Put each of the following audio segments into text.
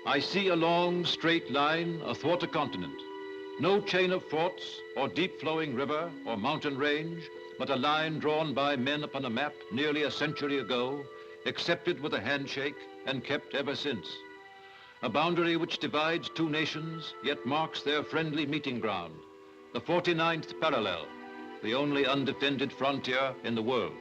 I see a long, straight line athwart a continent. No chain of forts or deep-flowing river or mountain range, but a line drawn by men upon a map nearly a century ago, accepted with a handshake and kept ever since. A boundary which divides two nations, yet marks their friendly meeting ground. The 49th parallel, the only undefended frontier in the world.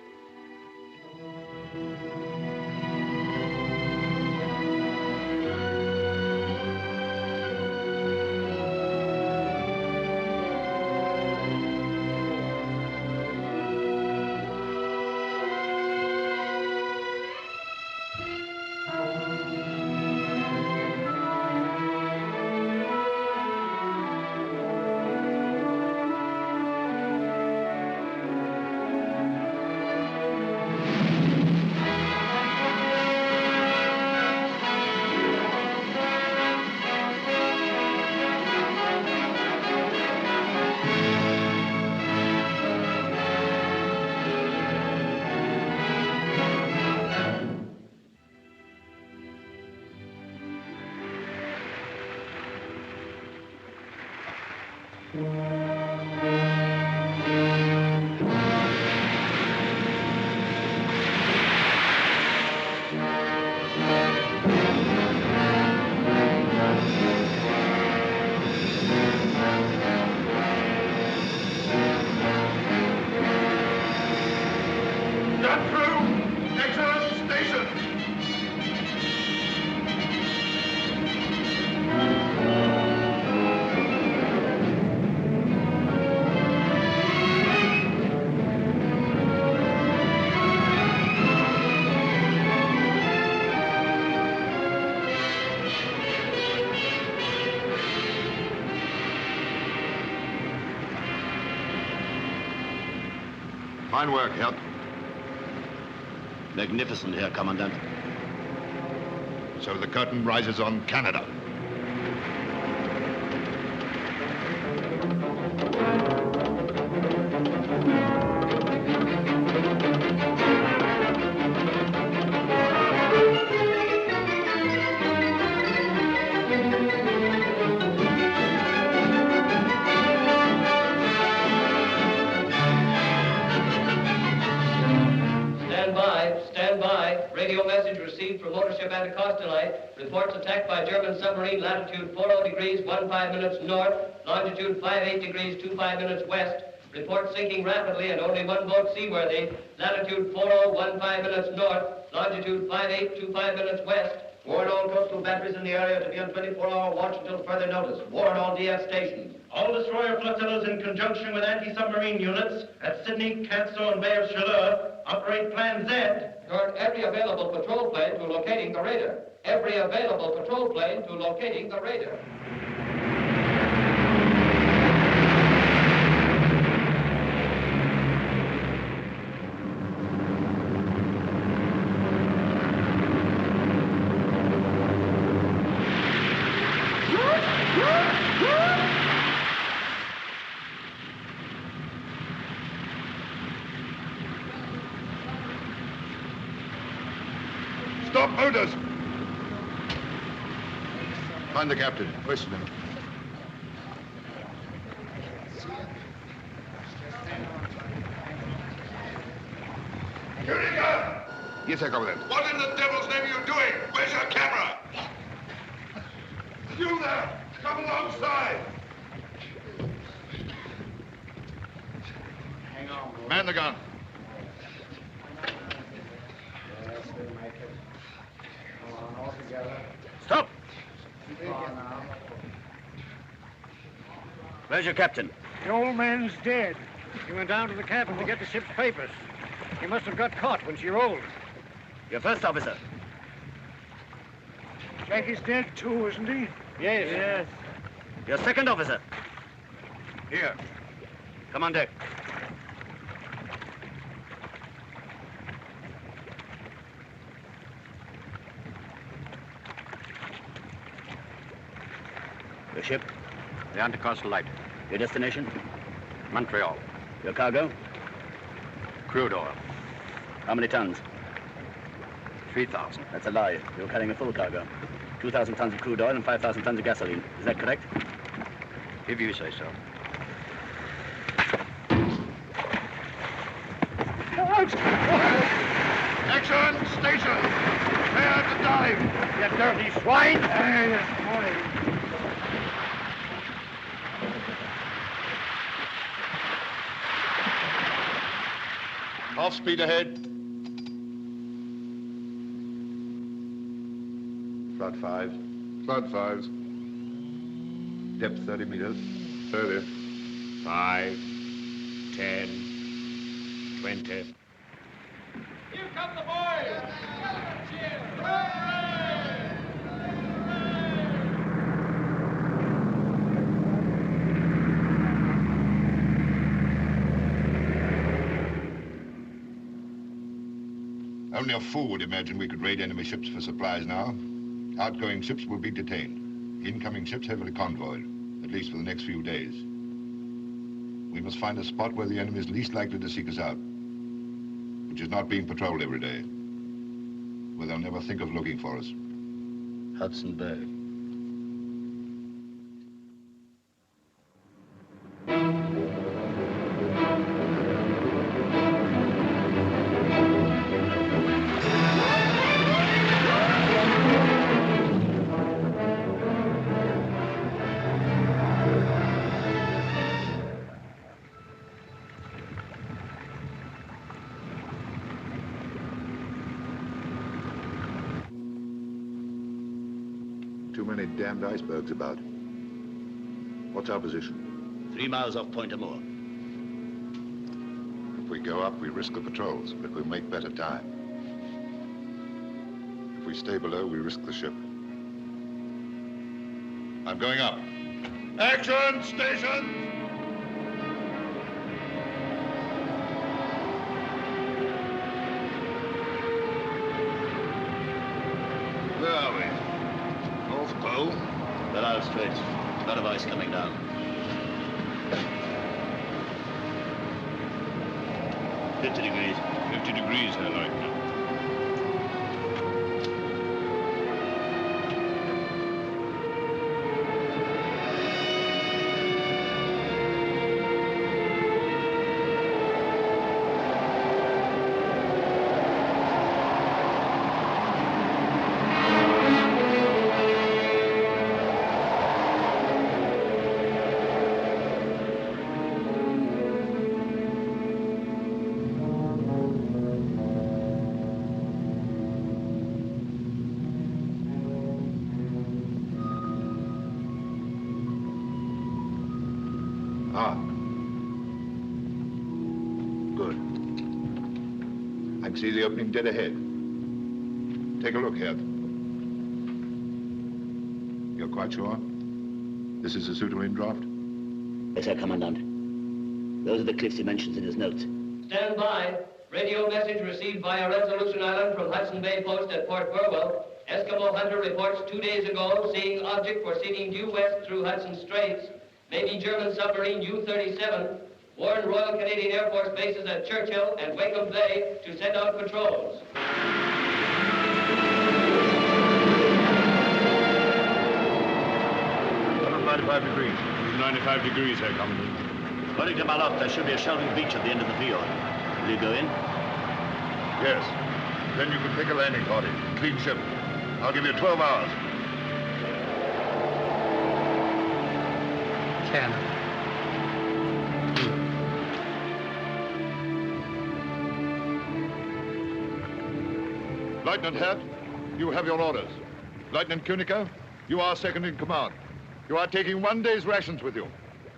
Fine work, Hirth. Magnificent, Herr Commandant. So the curtain rises on Canada. Reports attack by German submarine, latitude 40 degrees 15 minutes north, longitude 58 degrees 25 minutes west. Report sinking rapidly and only one boat seaworthy, latitude 4015 minutes north, longitude 5825 minutes west. Warn all coastal batteries in the area to be on 24-hour watch until further notice. Warn all DF stations. All destroyer flotillas in conjunction with anti-submarine units at Sydney, Canso, and Bay of Chaleur operate Plan Z. Turn every available patrol plane to locating the radar. Every available patrol plane to locating the radar. Stop motors! Find the captain. Hoist him. Kuhnecke! Yes, Herr Commandant. What in the devil's name are you doing? Where's your camera? You there! Come alongside! Hang on, boy. Man the gun. Yes, they make it. Come on, all together. Stop! Where's your captain? The old man's dead. He went down to the cabin to get the ship's papers. He must have got caught when she rolled. Your first officer? Jackie's dead too, isn't he? Yes. Your second officer? Here. Come on deck. Your ship? The Anticoastal Light. Your destination? Montreal. Your cargo? Crude oil. How many tons? 3,000. That's a lie. You're carrying a full cargo. 2,000 tons of crude oil and 5,000 tons of gasoline. Is that correct? If you say so. Action! Station! Prepare to dive! You dirty swine! Half speed ahead. Flood 5. Flood 5s. Depth 30 meters. 30. 5, 10, 20. Here come the boys! Only a fool would imagine we could raid enemy ships for supplies now. Outgoing ships will be detained. Incoming ships heavily convoyed, at least for the next few days. We must find a spot where the enemy is least likely to seek us out, which is not being patrolled every day, where they'll never think of looking for us. Hudson Bay. Too many damned icebergs about. What's our position? 3 miles off Point Amour. If we go up, we risk the patrols, but we'll make better time. If we stay below, we risk the ship. I'm going up. Action! Station! Where are we? North Pole? Belle Strait. A lot of ice coming down. 50 degrees. 50 degrees, Herr Leutnant. Ah. Good. I can see the opening dead ahead. Take a look, Hirth. You're quite sure? This is a suitable in-draft? Yes, sir, Commandant. Those are the cliffs he mentions in his notes. Stand by. Radio message received via Resolution Island from Hudson Bay Post at Port Burwell. Eskimo hunter reports 2 days ago seeing object proceeding due west through Hudson Straits. Maybe German submarine U-37. Warn Royal Canadian Air Force bases at Churchill and Wakeham Bay to send out patrols. 95 degrees. 95 degrees, Herr Commandant. According to my log, there should be a shelving beach at the end of the fjord. Will you go in? Yes. Then you can pick a landing party. Clean ship. I'll give you 12 hours. Lieutenant Hirth, you have your orders. Lieutenant Kuhnecke, you are second in command. You are taking 1 day's rations with you,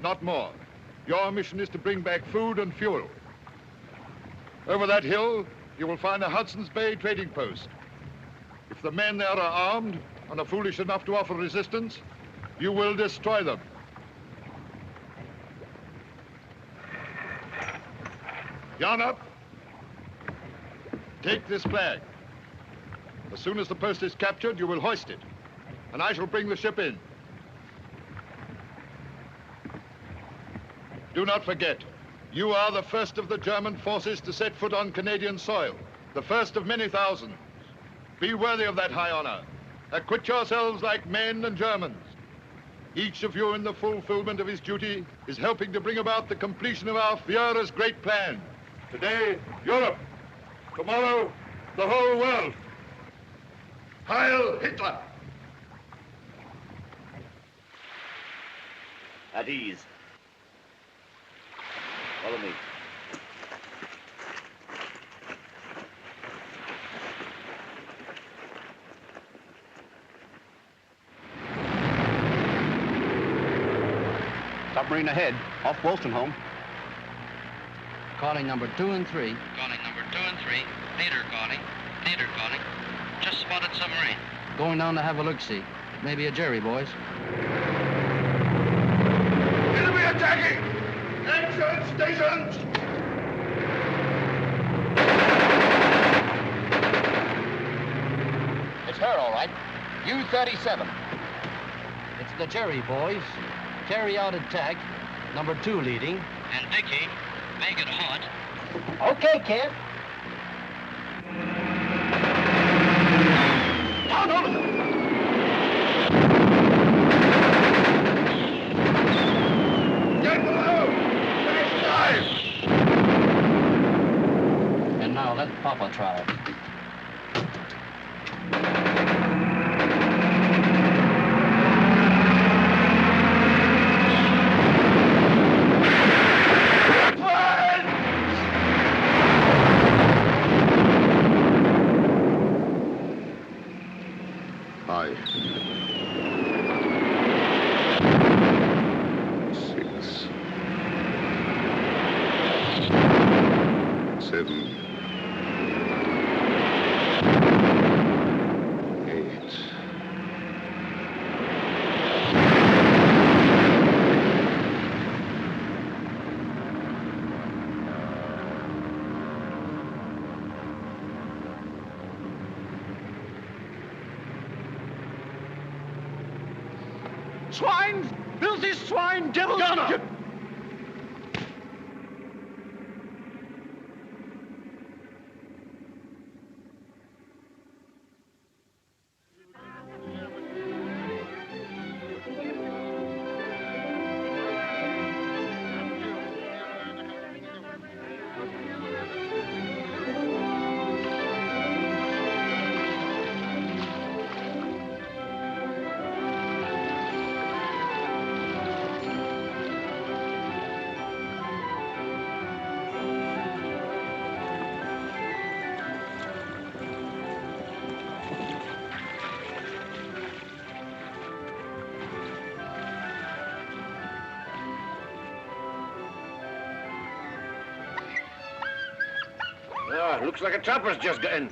not more. Your mission is to bring back food and fuel. Over that hill, you will find a Hudson's Bay trading post. If the men there are armed and are foolish enough to offer resistance, you will destroy them. Yarn up. Take this flag. As soon as the post is captured, you will hoist it, and I shall bring the ship in. Do not forget, you are the first of the German forces to set foot on Canadian soil, the first of many thousands. Be worthy of that high honor. Acquit yourselves like men and Germans. Each of you in the fulfillment of his duty is helping to bring about the completion of our Führer's great plan. Today, Europe. Tomorrow, the whole world. Heil Hitler! At ease. Follow me. Submarine ahead, off Wolstenholme. Calling number 2 and 3. Calling number 2 and 3. Leader calling. Leader calling. Just spotted submarine. Going down to have a look-see. Maybe a Jerry, boys. Enemy attacking! Action stations! It's her, all right. U-37. It's the Jerry, boys. Carry out attack. Number 2 leading. And Dickie, make it hot. Okay, Kent. Down over them! Get below! Next time! And now let Papa try. Five. 6. 7. 8. Swine! Filthy swine! Devil! Gunner! Ah, looks like a trapper's just got in.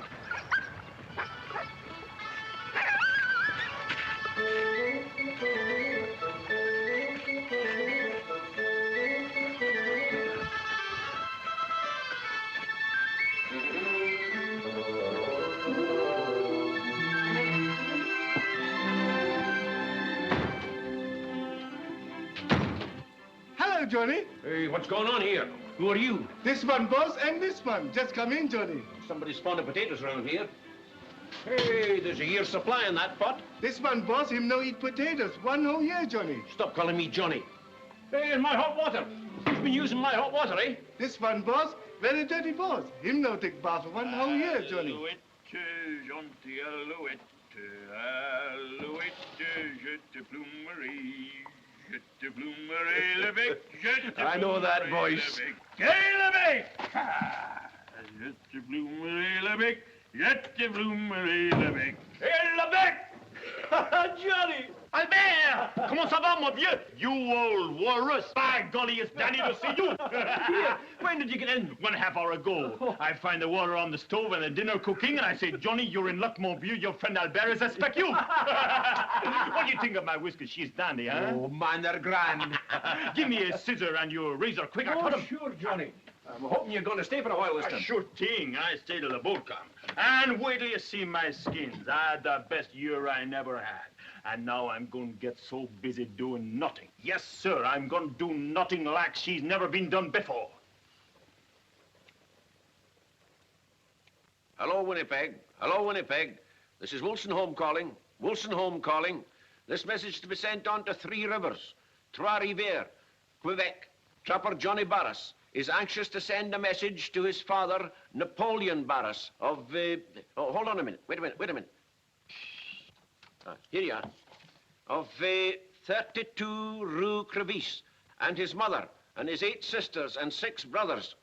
Hello, Johnny. Hey, what's going on here? Who are you? This one, boss, and this one. Just come in, Johnny. Somebody's fond of potatoes around here. Hey, there's a year's supply in that pot. This one, boss, him no eat potatoes. 1 whole year, Johnny. Stop calling me Johnny. Hey, and my hot water. You've been using my hot water, eh? This one, boss, very dirty boss. Him no take bath for 1 whole year, Johnny. I know that voice. Johnny! Albert! Comment ça va, mon vieux? You old walrus! By golly, it's Danny to see you! Here, when did you get in? 1/2 hour ago. I find the water on the stove and the dinner cooking, and I say, Johnny, you're in luck, mon vieux. Your friend Albert is expect you. What do you think of my whiskey? She's dandy, huh? Oh, man, they're grand. Give me a scissor and your razor quick. I cut 'em. Sure, Johnny. I'm hoping you're going to stay for a while this time. Sure thing. I stay till the boat comes. And wait till you see my skins. I had the best year I never had. And now I'm going to get so busy doing nothing. Yes, sir, I'm going to do nothing like she's never been done before. Hello, Winnipeg. Hello, Winnipeg. This is Wolstenholme calling. Wolstenholme calling. This message to be sent on to Three Rivers. Trois-Rivières, Quebec. Trapper Johnny Barras is anxious to send a message to his father, Napoleon Barras, of... oh, hold on a minute. Wait a minute. Here you are. Of 32 Rue Crevice, and his mother, and his 8 sisters and 6 brothers,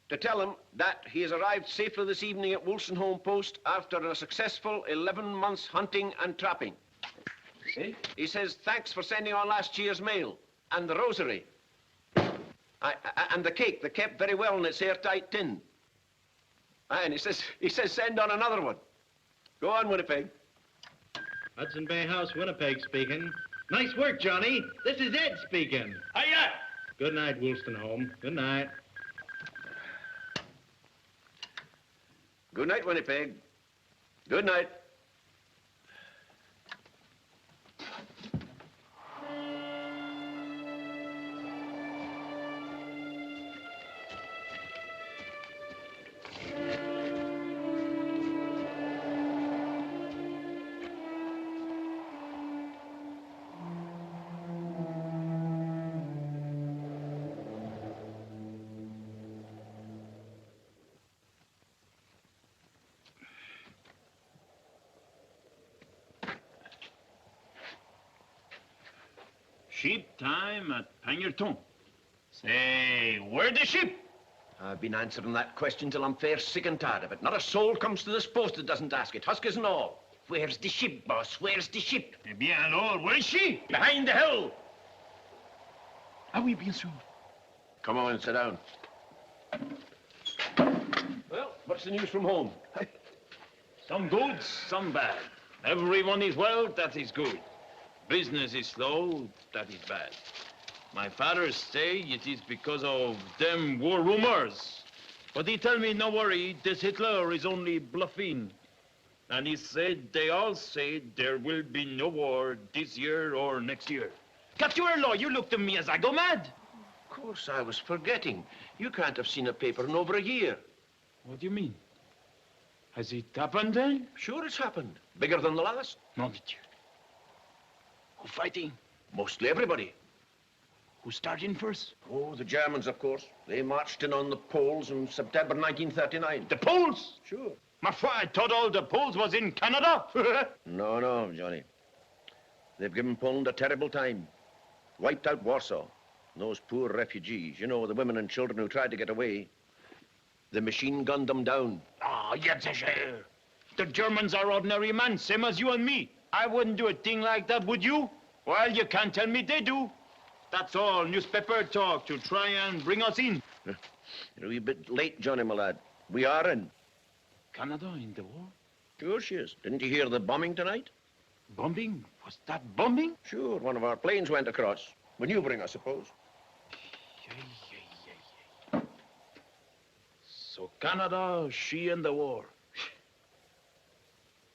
to tell him that he has arrived safely this evening at Wolstenholme Post after a successful 11 months hunting and trapping. See? He says thanks for sending on last year's mail, and the rosary. And the cake, they kept very well in its airtight tin. And he says send on another one. Go on, Winnipeg. Hudson Bay House, Winnipeg speaking. Nice work, Johnny. This is Ed speaking. Hiya! Good night, Wolstenholme. Good night. Good night, Winnipeg. Good night. Sheep time at Pangerton. Say, where the sheep? I've been answering that question till I'm fair sick and tired of it. Not a soul comes to this post that doesn't ask it, huskers and all. Where's the ship, boss? Where's the ship? Eh bien alors, where is she? Behind the hill. Ah oui, bien sûr. Come on, sit down. Well, what's the news from home? Some good, some bad. Everyone is well, that is good. Business is slow, that is bad. My father say it is because of them war rumors. But he tell me, no worry, this Hitler is only bluffing. And he said, they all say there will be no war this year or next year. Catuerlo, you look to me as I go mad. Of course, I was forgetting. You can't have seen a paper in over a year. What do you mean? Has it happened then? Sure it's happened. Bigger than the last. Non, monsieur. Who fighting? Mostly everybody. Who started in first? Oh, the Germans, of course. They marched in on the Poles in September 1939. The Poles? Sure. Ma foi, I thought all the Poles was in Canada. No, Johnny. They've given Poland a terrible time. Wiped out Warsaw. Those poor refugees, you know, the women and children who tried to get away. The machine gunned them down. Ah, yes, sir. The Germans are ordinary men, same as you and me. I wouldn't do a thing like that, would you? Well, you can't tell me they do. That's all newspaper talk to try and bring us in. You're a wee bit late, Johnny, my lad. We are in. Canada in the war? Sure she is. Didn't you hear the bombing tonight? Bombing? Was that bombing? Sure, one of our planes went across. Maneuvering, I suppose. So Canada, she in the war.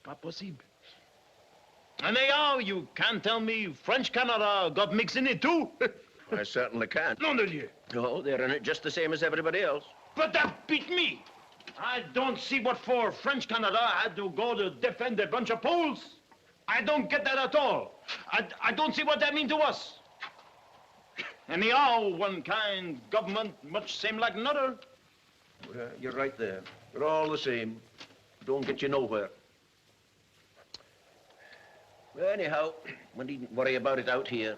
Pas possible. And anyhow, you can't tell me French Canada got mixed in it too. I certainly can't. Nom de Dieu. No, they're in it just the same as everybody else. But that beat me. I don't see what for French Canada had to go to defend a bunch of Poles. I don't get that at all. I don't see what that means to us. Anyhow, one kind government much same like another. Well, you're right there. They're all the same. Don't get you nowhere. Well, anyhow, we needn't worry about it out here.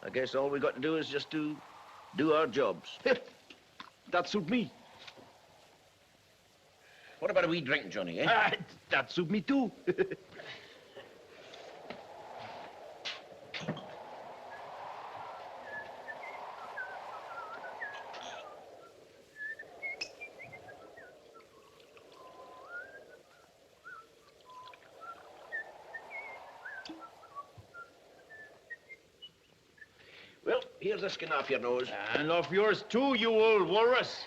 I guess all we got to do is just to do our jobs. That suit me. What about a wee drink, Johnny, eh? That suit me too. Well, here's a skin off your nose. And off yours too, you old walrus.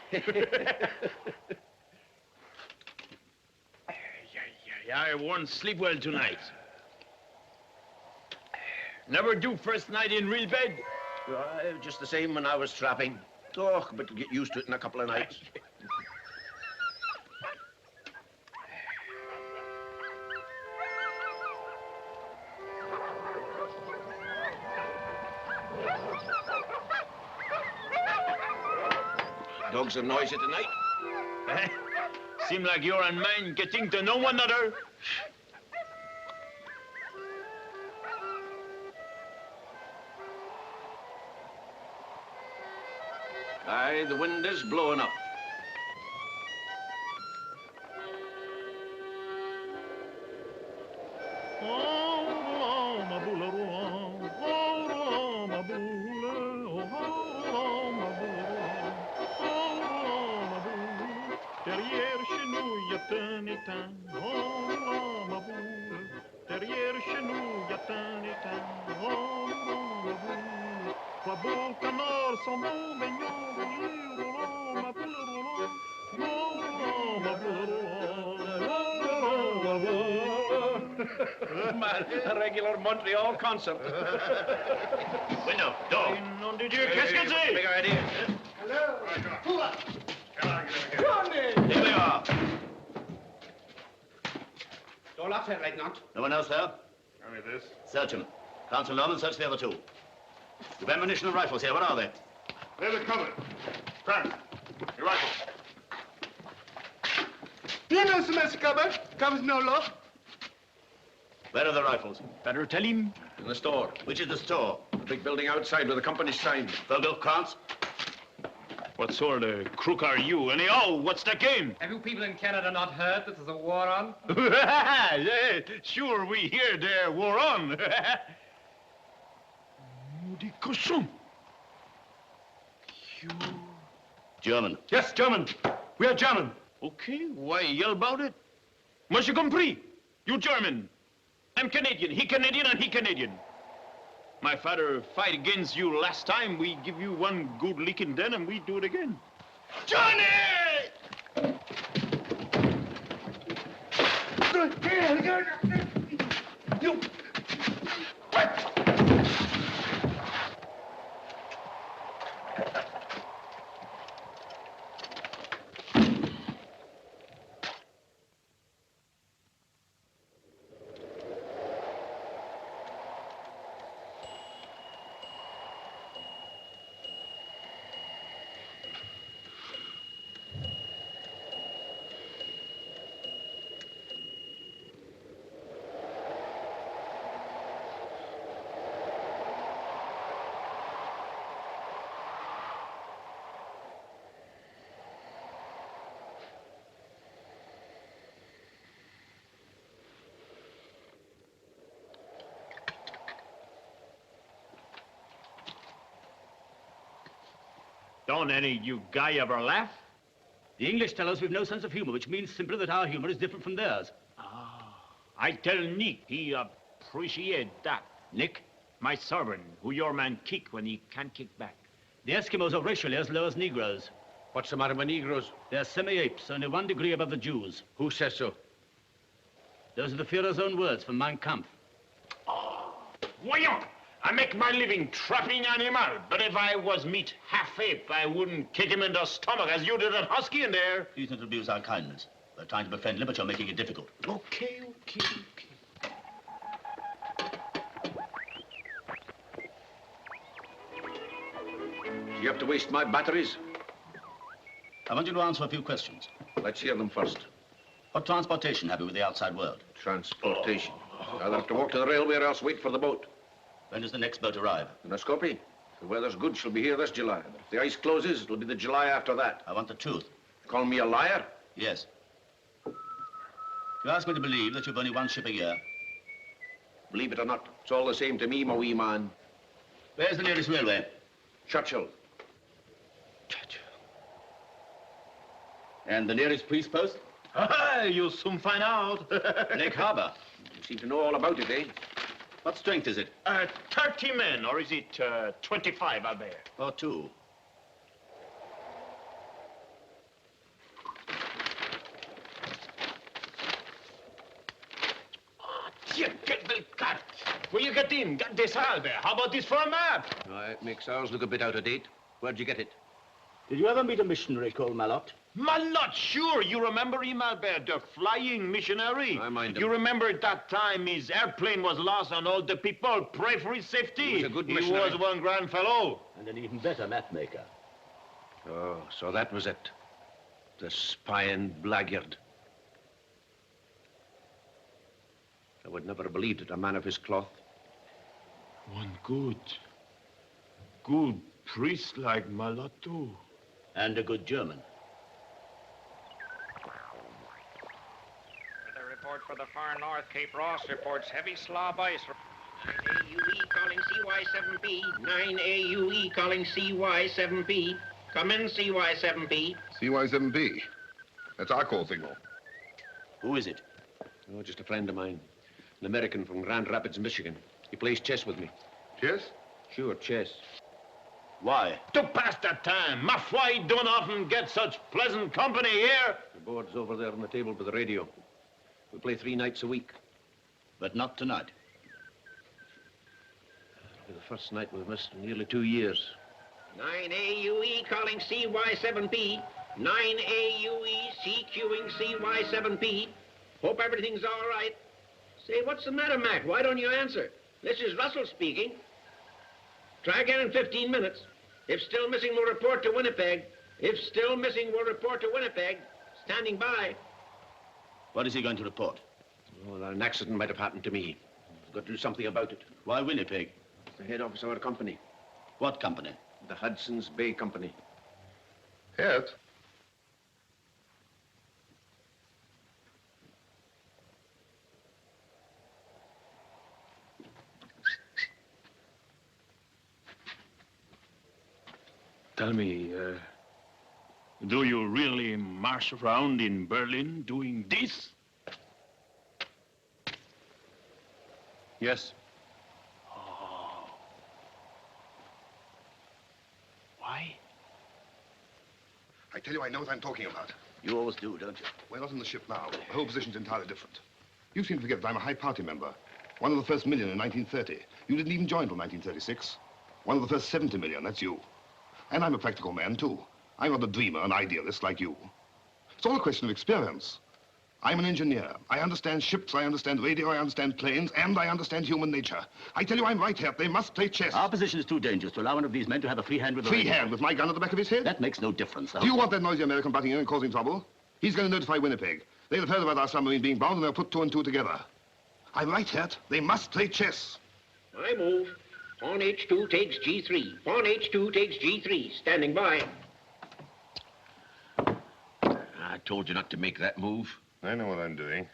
I won't sleep well tonight. Never do first night in real bed. Just the same when I was trapping. Oh, but get used to it in a couple of nights. Dogs are noisy tonight. Eh? Seem like you and mine getting to know one another. Aye, the wind is blowing up. Derrière chez nous, y a un étang. Oh, ma boule. Derrière chez nous, y a un étang. Oh, ma boule. Trois beaux canards sont bons baignons. Oh, ma boule, oh, ma boule. Man, a regular Montreal concert. Bueno, dog. Nom de Dieu, qu'est-ce que c'est? Big idea. Hello. Here we are. Door locked, Herr Leutnant. No one else there? Only this. Search him. Council Norman, search the other two. You've ammunition and rifles here. What are they? They're the cupboard. Frank, your rifle. You know, Mr. Cupboard. Cupboard's no lock. Where are the rifles? Better tell him. In the store. Which is the store? The big building outside with the company's sign. Vogel, Krantz? What sort of crook are you? Anyhow, what's the game? Have you people in Canada not heard that there's a war on? Yeah, sure, we hear there war on. Maudit cochon. You... German. Yes, German. We are German. Okay, why yell about it? Moi, j'ai compris. You German. I'm Canadian. He Canadian and he Canadian. My father fight against you last time. We give you one good licking then and we do it again. Johnny! You... What? Don't any you guy ever laugh? The English tell us we've no sense of humor, which means simply that our humor is different from theirs. Ah, I tell Nick he appreciate that. Nick, my servant, who your man kick when he can't kick back. The Eskimos are racially as low as Negroes. What's the matter with Negroes? They're semi-apes, only 1 degree above the Jews. Who says so? Those are the Führer's own words from Mein Kampf. Oh, voyons! I make my living trapping animal, but if I was meat half ape, I wouldn't kick him in the stomach as you did that husky in there. Please don't abuse our kindness. We're trying to befriend liberty, you're making it difficult. Okay. You have to waste my batteries? I want you to answer a few questions. Let's hear them first. What transportation have you with the outside world? Transportation. Either have to walk to the railway or else wait for the boat. When does the next boat arrive? In a Skopje. If the weather's good, she'll be here this July. If the ice closes, it'll be the July after that. I want the truth. Call me a liar? Yes. You ask me to believe that you've only one ship a year. Believe it or not, it's all the same to me, my wee man. Where's the nearest railway? Churchill. And the nearest police post? You'll soon find out. Lake Harbor. You seem to know all about it, eh? What strength is it? 30 men, or is it 25, Albert? Or 2. Will you get in? Get this, Albert. How about this for a map? It makes ours look a bit out of date. Where'd you get it? Did you ever meet a missionary called Malott? Malott, sure. You remember him, Albert, the flying missionary? I mind him. You remember that time his airplane was lost and all the people pray for his safety? He was a good He missionary. was one grand fellow. And an even better map maker. Oh, so that was it. The spying blackguard. I would never have believed it, a man of his cloth. One good priest like Mulatto. And a good German. The report for the far north, Cape Ross reports heavy slob ice. 9AUE calling CY7P. 9AUE calling CY7P. Come in, CY7P. CY7B. That's our call signal. Who is it? Oh, just a friend of mine. An American from Grand Rapids, Michigan. He plays chess with me. Chess? Sure, chess. Why? To pass the time. Ma foi, you don't often get such pleasant company here. The board's over there on the table by the radio. We play 3 nights a week. But not tonight. It'll be the first night we've missed in nearly 2 years. 9AUE calling CY7P. 9AUE CQing CY7P. Hope everything's all right. Say, what's the matter, Mac? Why don't you answer? This is Russell speaking. Try again in 15 minutes. If still missing, we'll report to Winnipeg. If still missing, we'll report to Winnipeg. Standing by. What is he going to report? Oh, that an accident might have happened to me. We've got to do something about it. Why Winnipeg? It's the head office of our company. What company? The Hudson's Bay Company. Hirth? Tell me, do you really march around in Berlin doing this? Yes. Oh. Why? I tell you, I know what I'm talking about. You always do, don't you? We're not in the ship now. The whole position's entirely different. You seem to forget that I'm a high party member. One of the first million in 1930. You didn't even join till 1936. One of the first 70 million, that's you. And I'm a practical man, too. I'm not a dreamer, an idealist like you. It's all a question of experience. I'm an engineer. I understand ships, I understand radio, I understand planes, and I understand human nature. I tell you, I'm right here. They must play chess. Our position is too dangerous to allow one of these men to have a free hand with the Free radio. hand with my gun at the back of his head? That makes no difference, though. Do you want that noisy American butting in and causing trouble? He's going to notify Winnipeg. They'll have heard about our submarine being bound, and they'll put 2 and 2 together. I'm right, Hirt. They must play chess. I move. Pawn H2 takes G3. Pawn H2 takes G3. Standing by. I told you not to make that move. I know what I'm doing.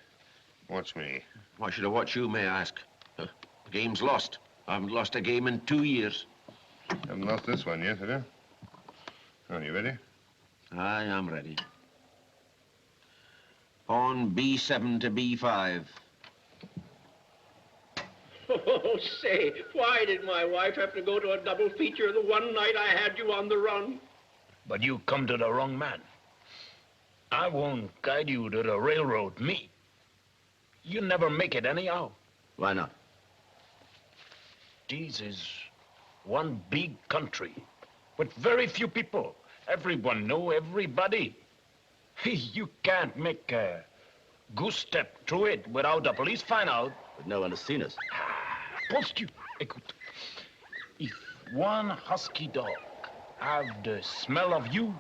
Watch me. Why should I watch you, may I ask? The game's lost. I haven't lost a game in 2 years. Haven't lost this one yet, have you? Are you ready? I am ready. Pawn B7 to B5. Oh, say, why did my wife have to go to a double feature the one night I had you on the run? But you come to the wrong man. I won't guide you to the railroad, me. You never make it anyhow. Why not? This is one big country with very few people. Everyone know everybody. You can't make a goose step through it without the police find out. But no one has seen us. Post you. Écoute. If one husky dog have the smell of you,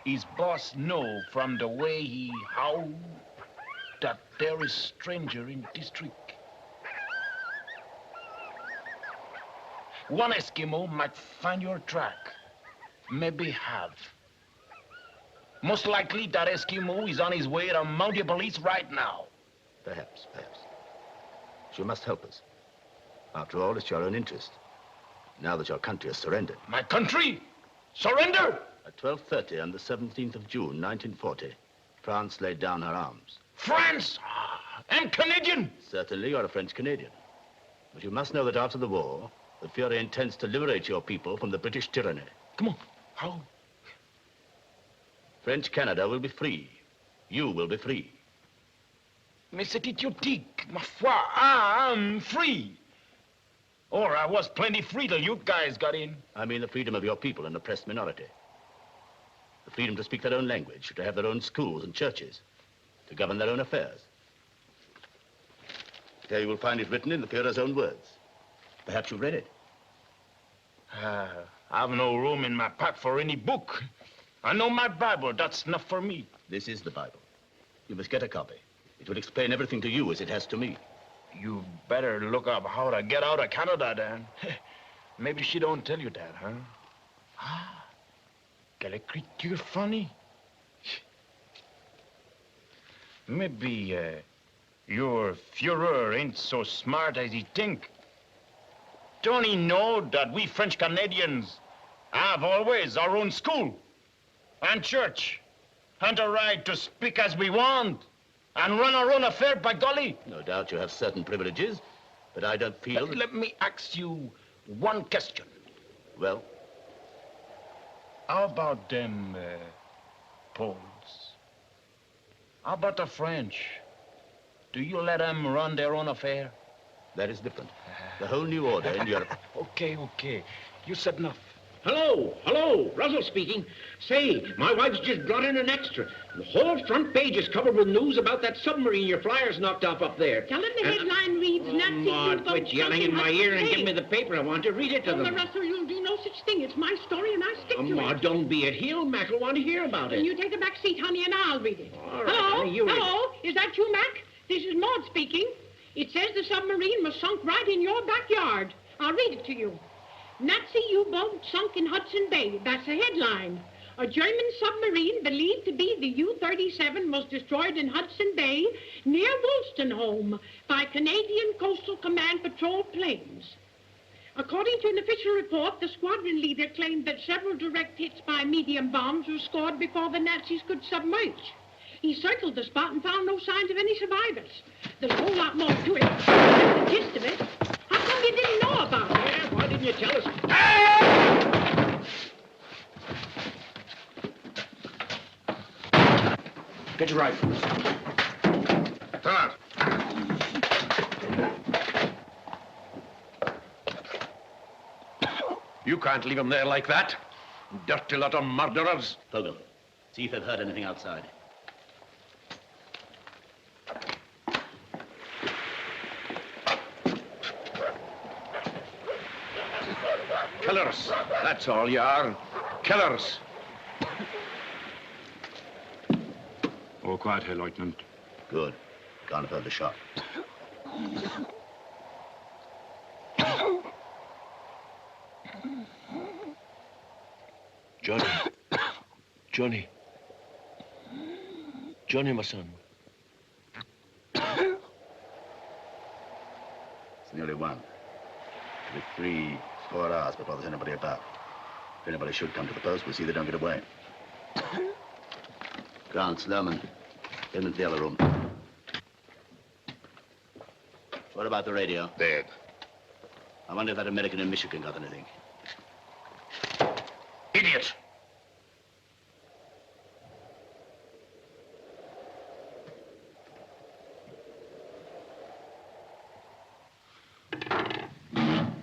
his boss know from the way he howl that there is stranger in district. One Eskimo might find your track. Maybe have. Most likely that Eskimo is on his way to Mountie Police right now. Perhaps, perhaps. But you must help us. After all, it's your own interest. Now that your country has surrendered. My country? Surrender? At 12:30 on the 17th of June, 1940, France laid down her arms. France? I'm Canadian. Certainly, you're a French-Canadian. But you must know that after the war, the Fuhrer intends to liberate your people from the British tyranny. Come on. How? French Canada will be free. You will be free. Mais c'est idiotique. Ma foi, I'm free. Or I was plenty free till you guys got in. I mean the freedom of your people, an oppressed minority. The freedom to speak their own language, to have their own schools and churches, to govern their own affairs. There you will find it written in the Fuhrer's own words. Perhaps you've read it. I've no room in my pack for any book. I know my Bible. That's enough for me. This is the Bible. You must get a copy. It will explain everything to you as it has to me. You better look up how to get out of Canada, Dan. Maybe she don't tell you that, huh? Ah, quelle écriture funny. Maybe your Führer ain't so smart as he think. Don't he know that we French Canadians have always our own school and church and a right to speak as we want and run our own affair, by golly? No doubt you have certain privileges, but I don't feel... Let me ask you one question. Well? How about them Poles? How about the French? Do you let them run their own affair? That is different. The whole new order in Europe. Okay. You said enough. Hello, Russell speaking. Say, my wife's just brought in an extra. The whole front page is covered with news about that submarine your flyers knocked off up there. Tell him the headline reads, Nazi U-boat quit yelling in my ear and give me the paper. I want to read it to them. Russell, you'll do no such thing. It's my story and I stick to it. Don't be a heel, Mac. I want to hear about it. Then you take the back seat, honey, and I'll read it. All right, honey, you read it. Hello, is that you, Mac? This is Maud speaking. It says the submarine was sunk right in your backyard. I'll read it to you. Nazi U-boat sunk in Hudson Bay. That's the headline. A German submarine believed to be the U-37 was destroyed in Hudson Bay near Wolstenholme by Canadian Coastal Command patrol planes. According to an official report, the squadron leader claimed that several direct hits by medium bombs were scored before the Nazis could submerge. He circled the spot and found no signs of any survivors. There's a whole lot more to it. That's the gist of it. How come you didn't know about it? Yeah, why didn't you tell us? Get your rifles. Turn out. You can't leave them there like that. Dirty lot of murderers. Fogel, see if they've heard anything outside. Killers. That's all you are. Killers. All quiet here, Lieutenant. Good. Can't have heard the shot. Johnny, my son. It's nearly 1. With 3, 4 hours before there's anybody about. If anybody should come to the post, we'll see they don't get away. Grant, Sloman, get them into the other room. What about the radio? Dead. I wonder if that American in Michigan got anything. Idiot!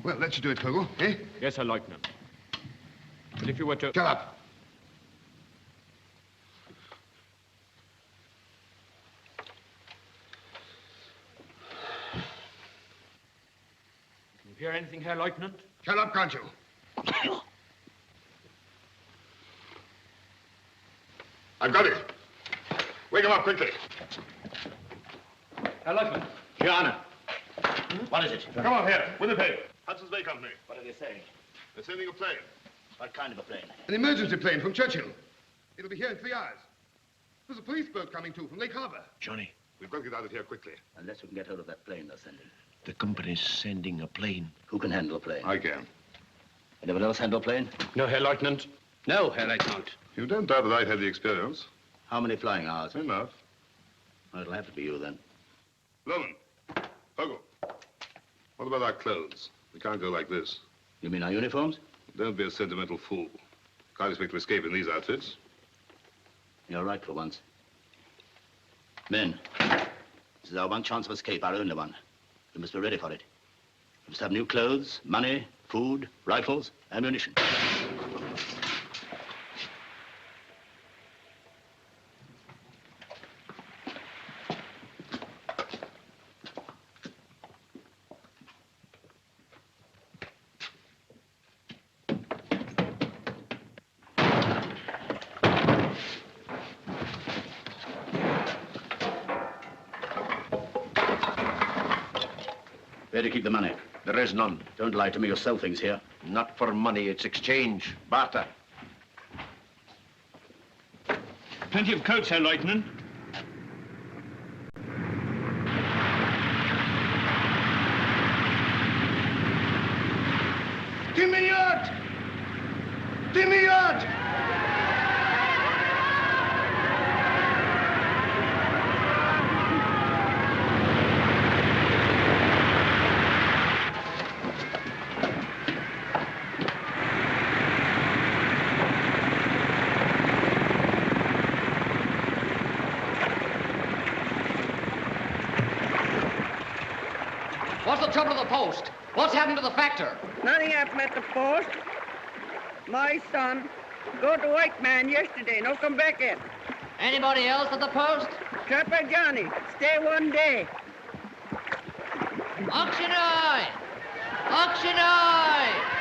Well, that should do it, Fogel, eh? Yes, sir, Lieutenant. But if you were to... Shut up. Can you hear anything here, Lieutenant? Shut up, can't you? I've got it. Wake him up quickly. Herr Lieutenant. Your Honor. What is it? Come on here, with the paper. Hudson's Bay Company. What are they saying? They're sending a plane. What kind of a plane? An emergency plane from Churchill. It'll be here in 3 hours. There's a police boat coming too from Lake Harbor. Johnny. We've got to get out of here quickly. Unless we can get hold of that plane they're sending. The company's sending a plane. Who can handle a plane? I can. Anyone else handle a plane? No, Herr Lieutenant. No, Herr Lieutenant. You don't doubt that I've had the experience. How many flying hours? Enough. Well, it'll have to be you then. Loman. Fogel. What about our clothes? We can't go like this. You mean our uniforms? Don't be a sentimental fool. Can't expect to escape in these outfits. You're right for once. Men, this is our one chance of escape, our only one. We must be ready for it. We must have new clothes, money, food, rifles, ammunition. Where do you keep the money? There is none. Don't lie to me. You'll sell things here. Not for money. It's exchange. Barter. Plenty of coats, Herr Lieutenant. Timmy-yacht! Timmy-yacht! What's the trouble at the post? What's happened to the factor? Nothing happened at the post. My son go to white man yesterday, no come back yet. Anybody else at the post? Trapper Johnny, stay one day. Auction eye! Auction eye!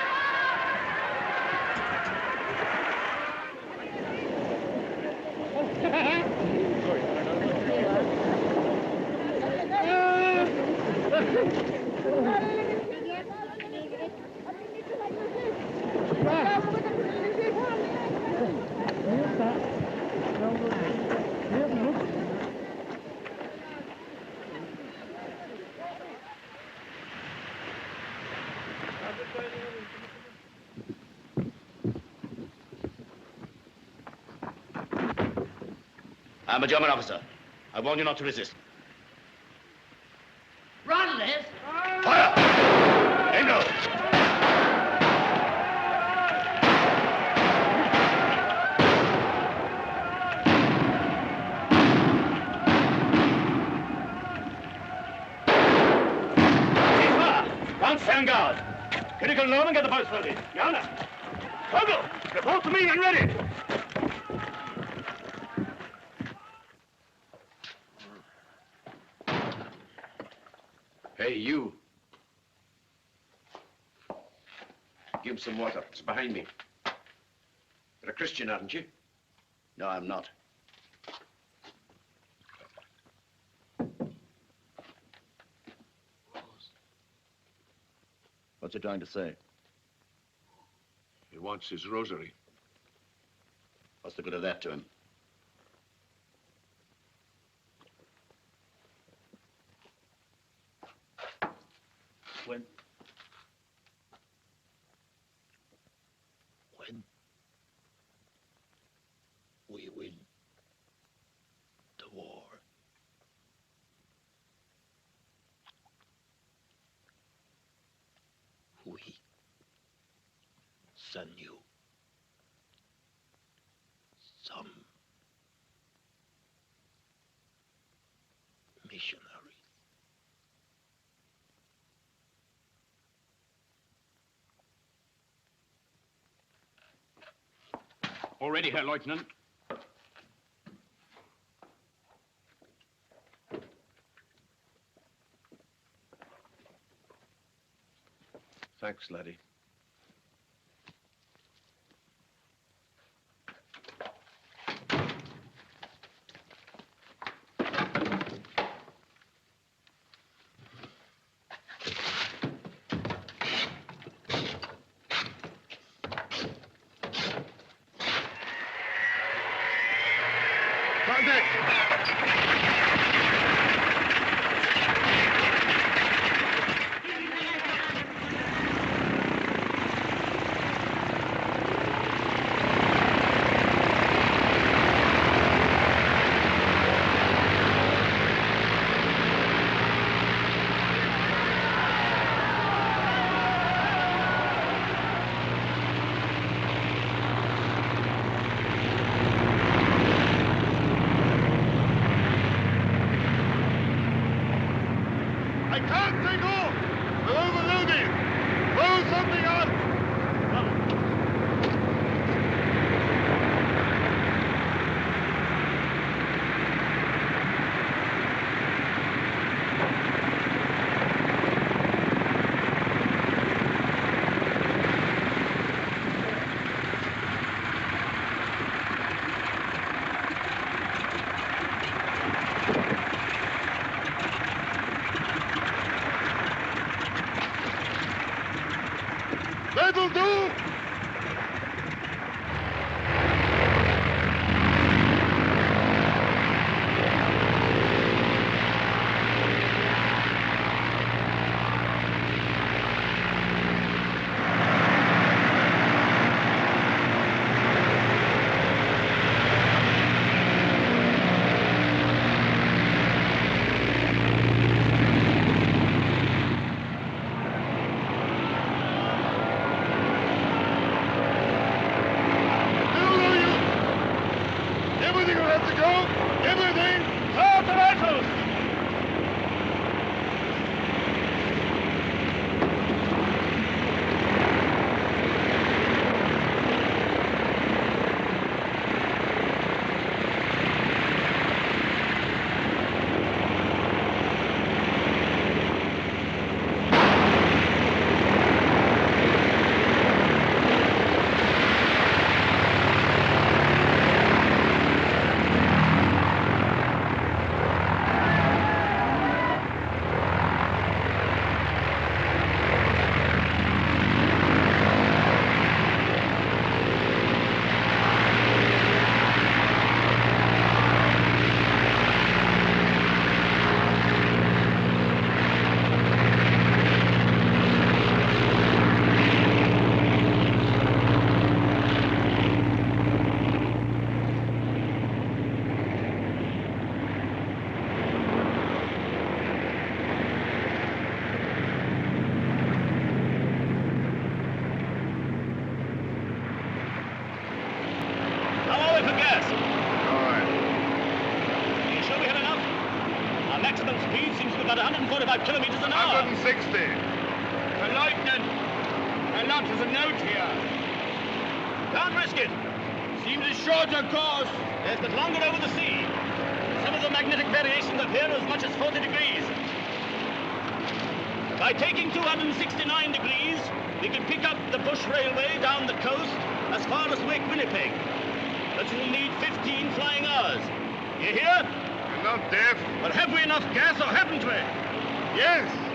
I'm a German officer. I warn you not to resist. Run, Liz! Fire! Endo! Don't stand guard. Critical loan and get the boats ready. Yonder. Togo, report to me and ready. Hey, you. Give him some water. It's behind me. You're a Christian, aren't you? No, I'm not. What's he trying to say? He wants his rosary. What's the good of that to him? When we win the war, we send you some missionaries. Already, Herr Lieutenant. Thanks, laddie. got to go. Everything. Start the rifles. By taking 269 degrees, we can pick up the bush railway down the coast as far as Wake Winnipeg. But we'll need 15 flying hours. You hear? You're not deaf. But have we enough gas or haven't we? Yes.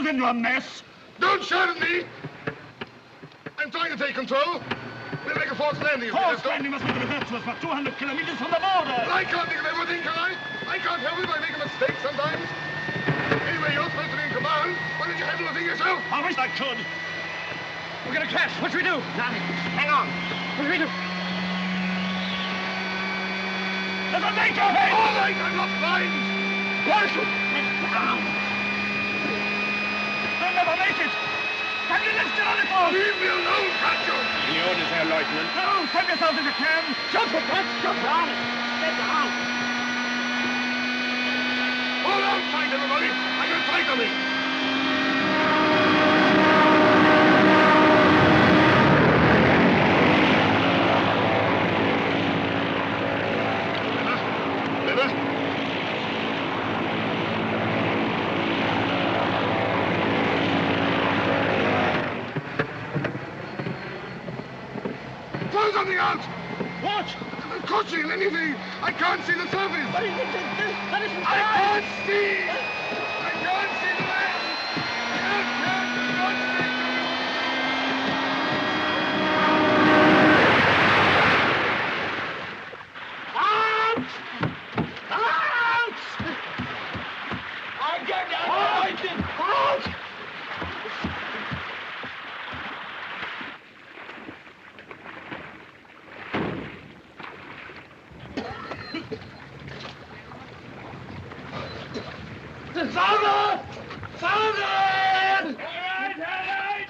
In your mess. Don't shout at me! I'm trying to take control. We'll make a forced landing. Forced landing must be reversed to us about 200 kilometers from the border. Well, I can't think of everything, can I? I can't help it if I make a mistake sometimes. Anyway, you're supposed to be in command. Why did you handle the thing yourself? I wish I could. We're gonna crash. What should we do? Nothing. Hang on. What should we do? There's a leak ahead! All right, I'm not blind. Parachute! Down. They'll never make it! Can you lift it on the phone? Leave me alone, can't you? Any orders there, Lieutenant? No, save yourself if you can. Jump it, Max, jump down. Get down. Hold on tight, everybody. I'm going to try something. Something out! What? The cushion, anything! I can't see the surface! What is it? That isn't I can't see! I can't see the land! I can't Out! Out! I get out! Out! Father! Father! All right,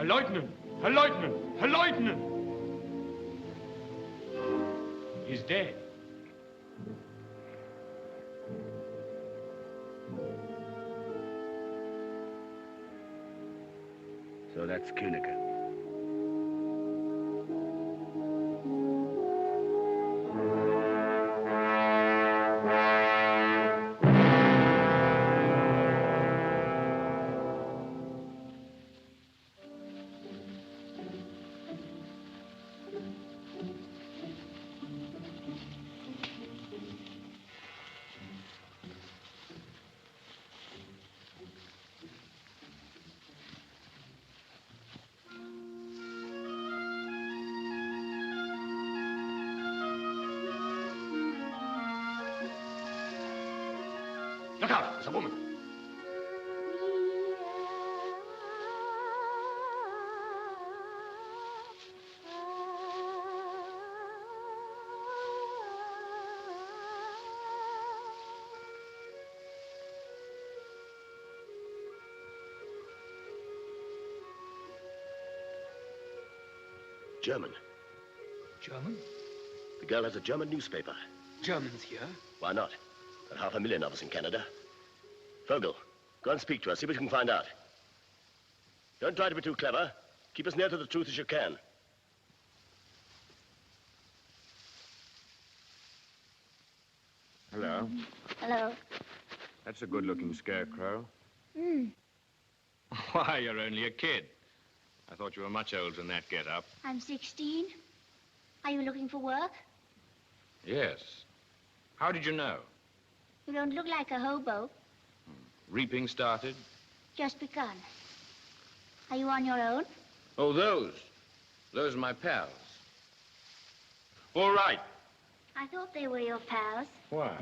Herr Lieutenant! Herr Lieutenant! Herr Lieutenant! He's dead. So that's Kuhnecke. Look out, there's a woman. German. German? The girl has a German newspaper. Germans here? Why not? There are 500,000 of us in Canada. Vogel, go and speak to her, see what you can find out. Don't try to be too clever. Keep as near to the truth as you can. Hello. Hello. That's a good-looking scarecrow. Hmm. Why, you're only a kid. I thought you were much older than that get-up. I'm 16. Are you looking for work? Yes. How did you know? You don't look like a hobo. Reaping started? Just begun. Are you on your own? Oh, those. Those are my pals. All right. I thought they were your pals. Why?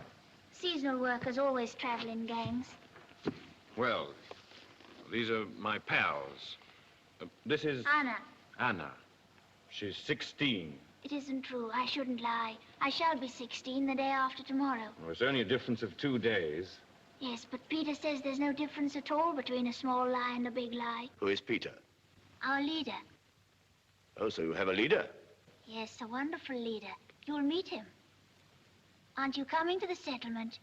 Seasonal workers always travel in gangs. Well, these are my pals. This is... Anna. Anna. She's 16. It isn't true. I shouldn't lie. I shall be 16 the day after tomorrow. Well, it's only a difference of 2 days. Yes, but Peter says there's no difference at all between a small lie and a big lie. Who is Peter? Our leader. Oh, so you have a leader? Yes, a wonderful leader. You'll meet him. Aren't you coming to the settlement?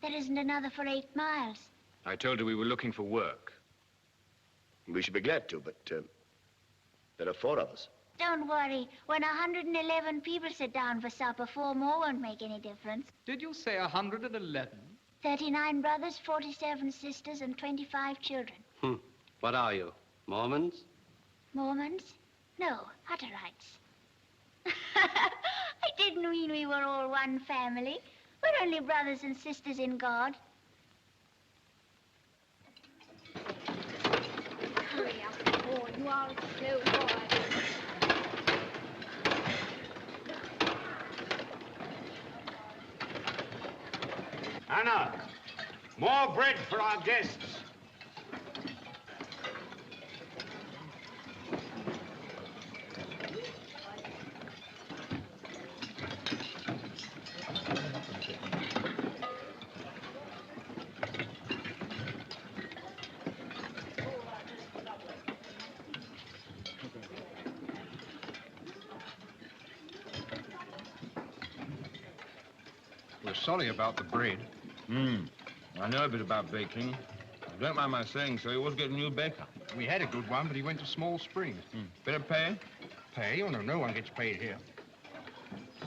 There isn't another for 8 miles. I told her we were looking for work. We should be glad to, but there are 4 of us. Don't worry. When 111 people sit down for supper, 4 more won't make any difference. Did you say 111? 39 brothers, 47 sisters, and 25 children. What are you, Mormons? Mormons? No, Hutterites. I didn't mean we were all one family. We're only brothers and sisters in God. Hurry up, boy. You are a slow boy. Anna, more bread for our guests. We're sorry about the bread. I know a bit about baking. Don't mind my saying so, he was getting a new baker. We had a good one, but he went to Small Springs. Better pay? Pay? Oh, no, no one gets paid here.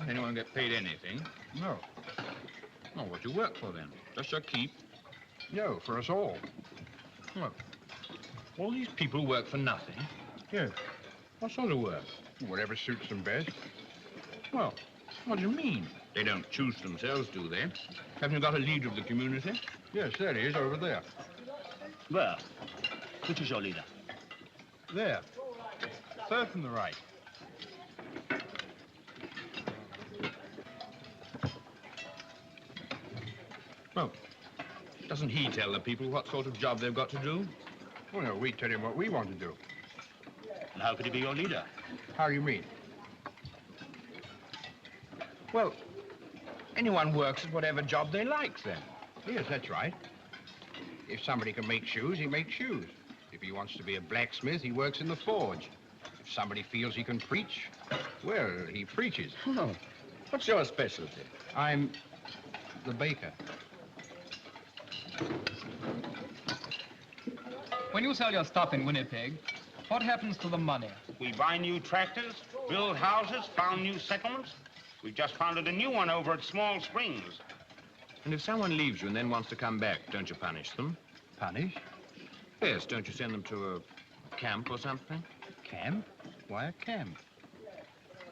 Anyone get paid anything? No. Well, what do you work for then? Just your keep? No, for us all. Well, all these people work for nothing? Yes. What sort of work? Whatever suits them best. Well, what do you mean? They don't choose themselves, do they? Haven't you got a leader of the community? Yes, there he is, over there. Where? Which is your leader? There. Third from the right. Well, doesn't he tell the people what sort of job they've got to do? Well, no, we tell him what we want to do. And how could he be your leader? How do you mean? Well, anyone works at whatever job they like, then. Yes, that's right. If somebody can make shoes, he makes shoes. If he wants to be a blacksmith, he works in the forge. If somebody feels he can preach, well, he preaches. Oh, what's your specialty? I'm the baker. When you sell your stuff in Winnipeg, what happens to the money? We buy new tractors, build houses, found new settlements. We've just founded a new one over at Small Springs. And if someone leaves you and then wants to come back, don't you punish them? Punish? Yes, don't you send them to a camp or something? Camp? Why a camp?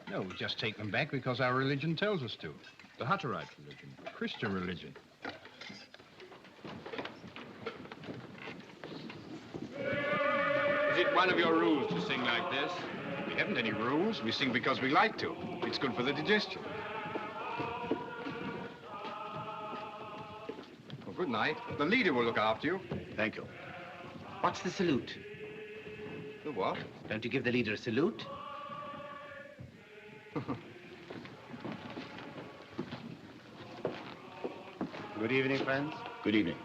No, we just take them back because our religion tells us to. The Hutterite religion. Christian religion. Is it one of your rules to sing like this? We haven't any rules. We sing because we like to. It's good for the digestion. Well, good night. The leader will look after you. Thank you. What's the salute? The what? Don't you give the leader a salute? Good evening, friends. Good evening.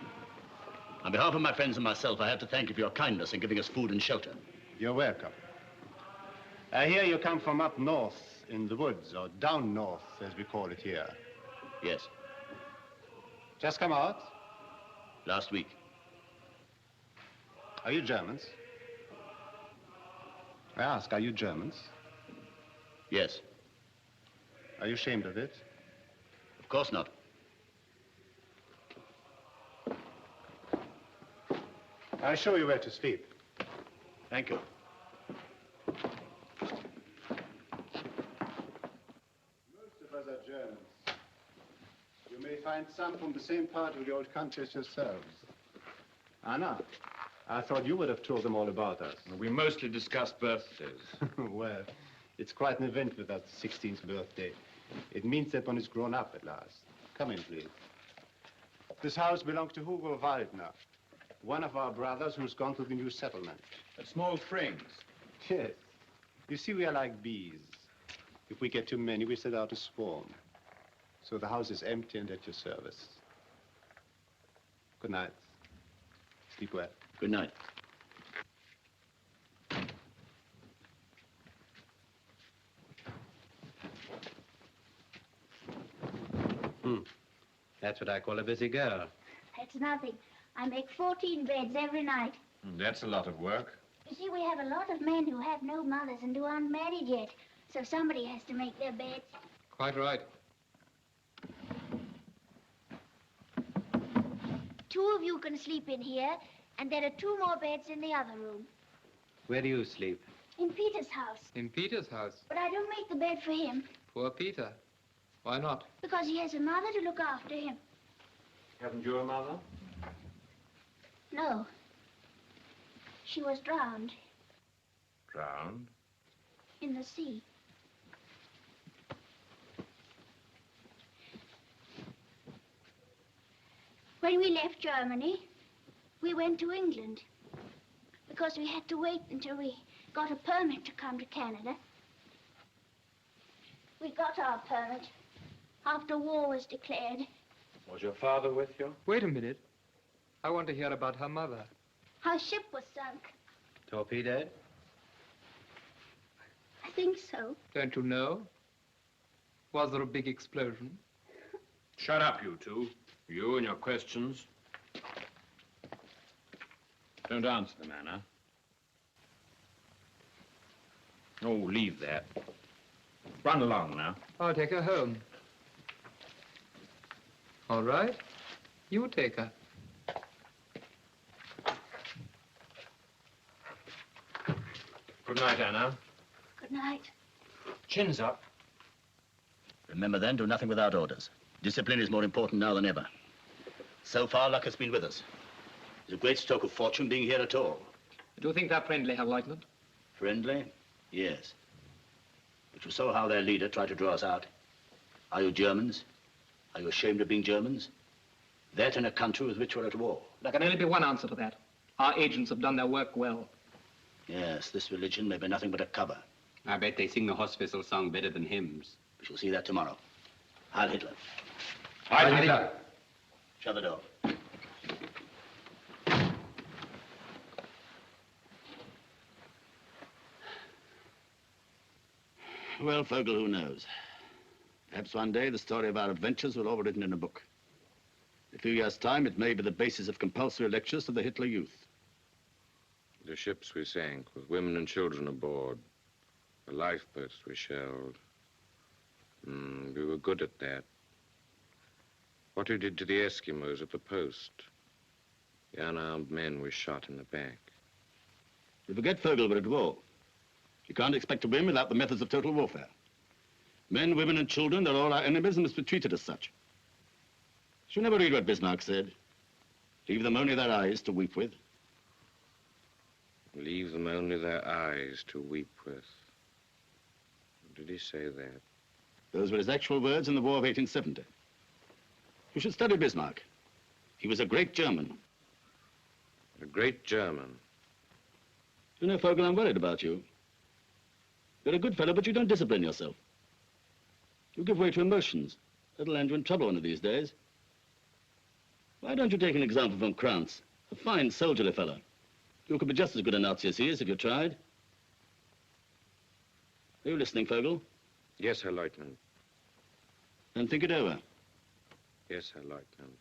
On behalf of my friends and myself, I have to thank you for your kindness in giving us food and shelter. You're welcome. I hear you come from up north in the woods, or down north, as we call it here. Yes. Just come out? Last week. Are you Germans? I ask, are you Germans? Yes. Are you ashamed of it? Of course not. I'll show you where to sleep. Thank you. Most of us are Germans. You may find some from the same part of the old country as yourselves. Anna, I thought you would have told them all about us. We mostly discuss birthdays. Well, it's quite an event with that 16th birthday. It means that one is grown up at last. Come in, please. This house belongs to Hugo Waldner, one of our brothers who's gone to the new settlement. At Small Springs. Yes. You see, we are like bees. If we get too many, we set out to swarm. So the house is empty and at your service. Good night. Sleep well. Good night. That's what I call a busy girl. That's nothing. I make 14 beds every night. That's a lot of work. You see, we have a lot of men who have no mothers and who aren't married yet. So somebody has to make their beds. Quite right. 2 of you can sleep in here, and there are 2 more beds in the other room. Where do you sleep? In Peter's house. In Peter's house. But I don't make the bed for him, Poor Peter. Why not? because he has a mother to look after him. Haven't you a mother? No. She was drowned Drowned? in the sea. When we left Germany, we went to England because we had to wait until we got a permit to come to Canada. We got our permit after war was declared. Was your father with you? Wait a minute. I want to hear about her mother. Our ship was sunk. Torpedoed? I think so. Don't you know? Was there a big explosion? Shut up, you two. You and your questions. Don't answer them, Anna. Oh, leave that. Run along now. I'll take her home. All right. You take her. Good night, Anna. Good night. Chin's up. Remember then, do nothing without orders. Discipline is more important now than ever. So far, luck has been with us. It's a great stroke of fortune being here at all. Do you think they're friendly, Herr Lieutenant? Friendly? Yes. But you saw how their leader tried to draw us out. Are you Germans? Are you ashamed of being Germans? That in a country with which we're at war. There can only be one answer to that. Our agents have done their work well. Yes, this religion may be nothing but a cover. I bet they sing the Hospital song better than hymns. We shall see that tomorrow. Heil Hitler. Heil Hitler. Shut the door. Well, Fogel, who knows? Perhaps one day the story of our adventures will all be written in a book. In a few years' time, it may be the basis of compulsory lectures to the Hitler Youth. The ships we sank with women and children aboard. The lifeboats we shelled. We were good at that. What we did to the Eskimos at the post. The unarmed men we shot in the back. You forget, Fogel, we're at war. You can't expect to win without the methods of total warfare. Men, women, and children, they're all our enemies and must be treated as such. Did you never read what Bismarck said? Leave them only their eyes to weep with. Leave them only their eyes to weep with. Did he say that? Those were his actual words in the War of 1870. You should study Bismarck. He was a great German. A great German. You know, Fogel, I'm worried about you. You're a good fellow, but you don't discipline yourself. You give way to emotions. That'll land you in trouble one of these days. Why don't you take an example from Krantz? A fine, soldierly fellow. You could be just as good a Nazi as he is if you tried. Are you listening, Fogel? Yes, Herr Leutnant. Then think it over. Yes, Herr Leutnant.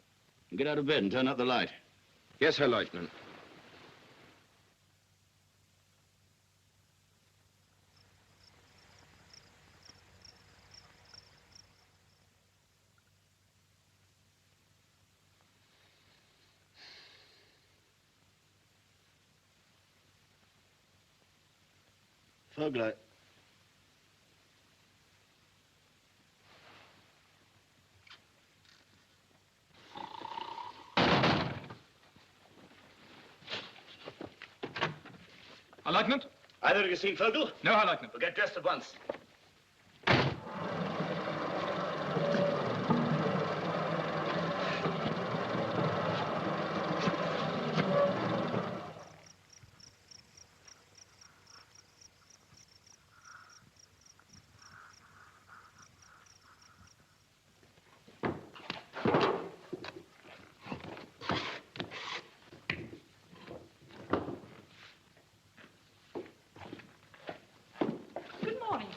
And get out of bed and turn out the light. Yes, Herr Leutnant. Fogel, Herr Leutnant? Either of you seen Fogel? No, Herr Leutnant. We'll get dressed at once.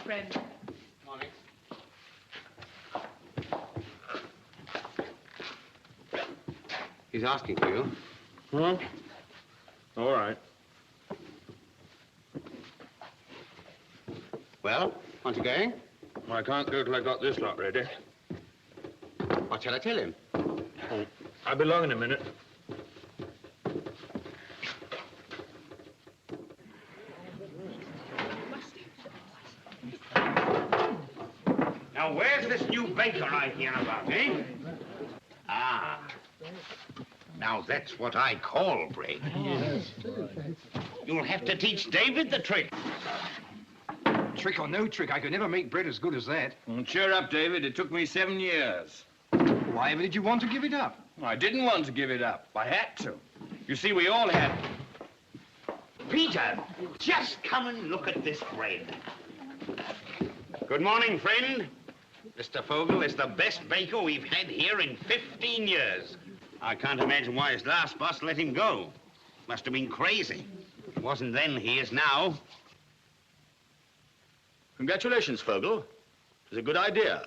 Friend. Morning. He's asking for you. Huh? All right. Well, aren't you going? Well, I can't go till I got this lot ready. What shall I tell him? Oh, I'll be along in a minute. Now, where's this new baker I hear about, eh? Ah. Now, that's what I call bread. You'll have to teach David the trick. Trick or no trick, I could never make bread as good as that. Well, cheer up, David. It took me 7 years. Why ever did you want to give it up? I didn't want to give it up. I had to. You see, we all had. Peter, just come and look at this bread. Good morning, friend. Mr. Fogel is the best baker we've had here in 15 years. I can't imagine why his last boss let him go. Must have been crazy. It wasn't then, he is now. Congratulations, Fogel. It was a good idea.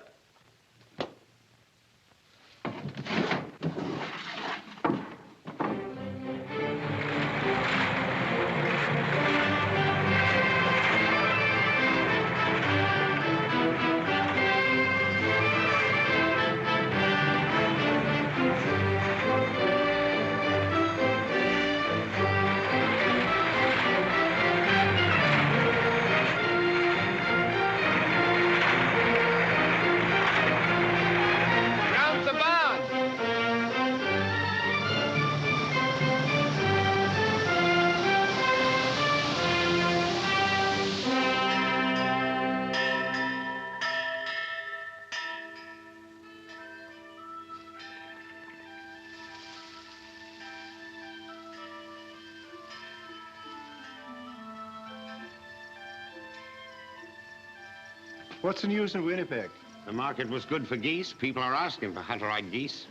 What's the news in Winnipeg? The market was good for geese. People are asking for Hutterite geese.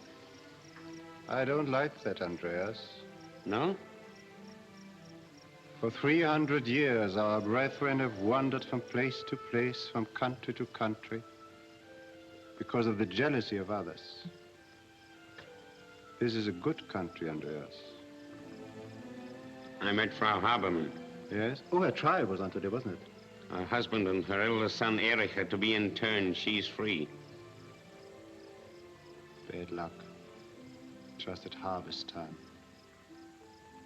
I don't like that, Andreas. No? For 300 years, our brethren have wandered from place to place, from country to country, because of the jealousy of others. This is a good country, Andreas. I met Frau Habermann. Yes? Oh, her trial was on today, wasn't it? Her husband and her eldest son, Erich, are to be interned. She's free. Bad luck. Just at harvest time.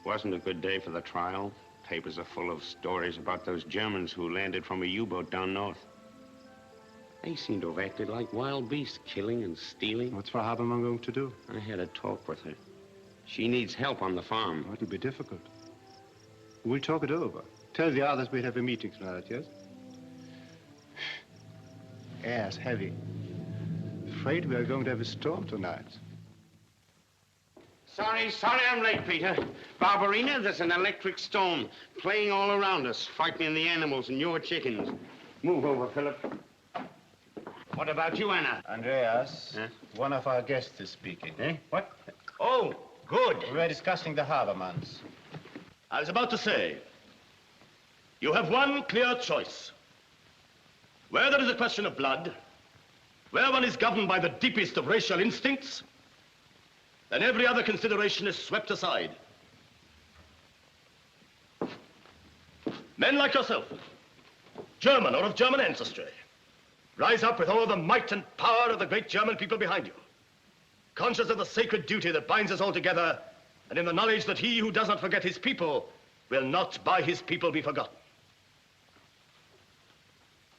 Wasn't a good day for the trial. Papers are full of stories about those Germans who landed from a U-boat down north. They seem to have acted like wild beasts, killing and stealing. What's Frau Habermann going to do? I had a talk with her. She needs help on the farm. Oh, it'll be difficult. We'll talk it over. Tell the others we'll have a meeting tonight, yes? Air's heavy. Afraid we are going to have a storm tonight. Sorry I'm late, Peter. Barbarina, there's an electric storm playing all around us, frightening the animals and your chickens. Move over, Philip. What about you, Anna? Andreas, one of our guests is speaking. Eh? What? Oh, good. We were discussing the Habermanns. I was about to say, you have one clear choice. Where there is a question of blood, where one is governed by the deepest of racial instincts, then every other consideration is swept aside. Men like yourself, German or of German ancestry, rise up with all the might and power of the great German people behind you, conscious of the sacred duty that binds us all together, and in the knowledge that he who does not forget his people will not by his people be forgotten.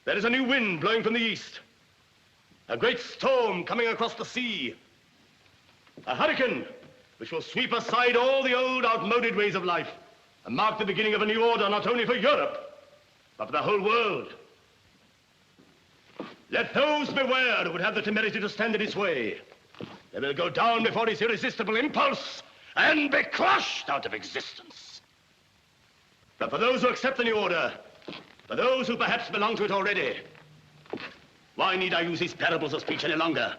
There is a new wind blowing from the east, a great storm coming across the sea, a hurricane which will sweep aside all the old outmoded ways of life and mark the beginning of a new order not only for Europe, but for the whole world. Let those beware who would have the temerity to stand in its way. They will go down before his irresistible impulse and be crushed out of existence. But for those who accept the new order, for those who perhaps belong to it already, why need I use these parables of speech any longer?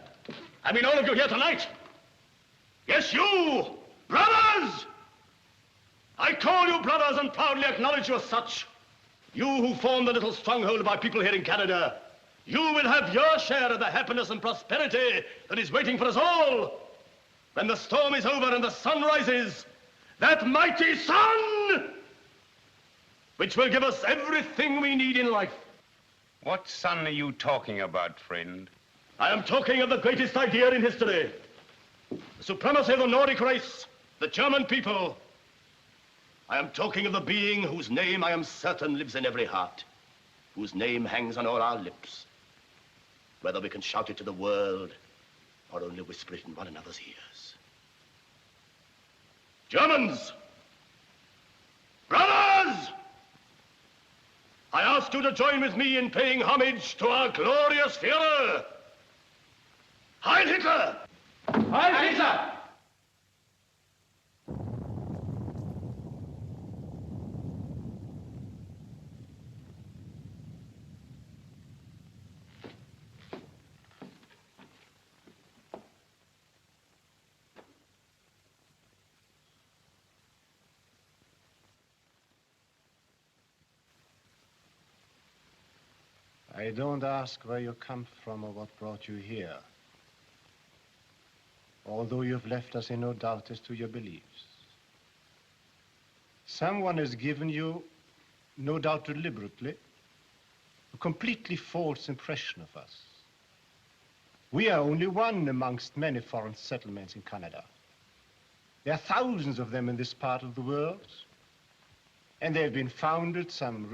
I mean all of you here tonight. Yes, you, brothers! I call you brothers and proudly acknowledge you as such. You who form the little stronghold of our people here in Canada, you will have your share of the happiness and prosperity that is waiting for us all. When the storm is over and the sun rises, that mighty sun, which will give us everything we need in life. What sun are you talking about, friend? I am talking of the greatest idea in history. The supremacy of the Nordic race, the German people. I am talking of the being whose name I am certain lives in every heart, whose name hangs on all our lips, whether we can shout it to the world or only whisper it in one another's ears. Germans! Brothers! I ask you to join with me in paying homage to our glorious Führer. Heil Hitler! Heil Hitler! I don't ask where you come from or what brought you here, although you've left us in no doubt as to your beliefs. Someone has given you, no doubt deliberately, a completely false impression of us. We are only one amongst many foreign settlements in Canada. There are thousands of them in this part of the world, and they have been founded some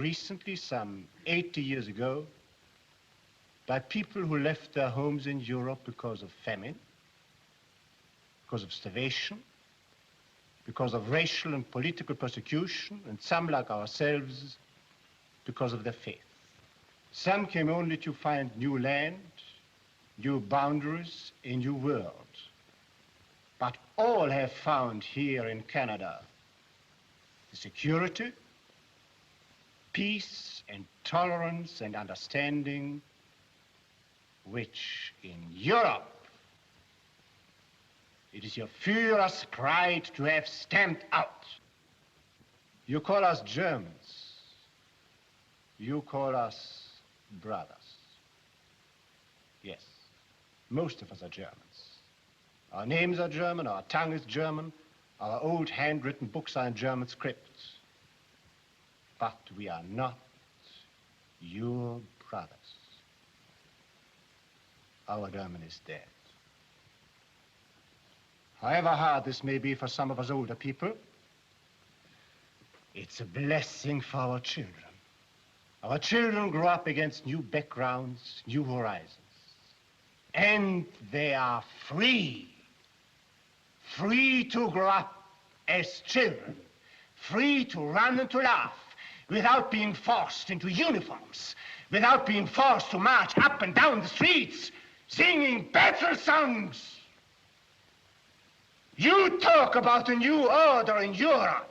80 years ago, by people who left their homes in Europe because of famine, because of starvation, because of racial and political persecution, and some, like ourselves, because of their faith. Some came only to find new land, new boundaries, a new world. But all have found here in Canada the security, peace, and tolerance, and understanding which in Europe it is your Führer's pride to have stamped out. You call us Germans. You call us brothers. Yes, most of us are Germans. Our names are German, our tongue is German, our old handwritten books are in German scripts. But we are not your brothers. Our German is dead. However hard this may be for some of us older people, it's a blessing for our children. Our children grow up against new backgrounds, new horizons. And they are free. Free to grow up as children. Free to run and to laugh without being forced into uniforms, without being forced to march up and down the streets singing battle songs. You talk about a new order in Europe.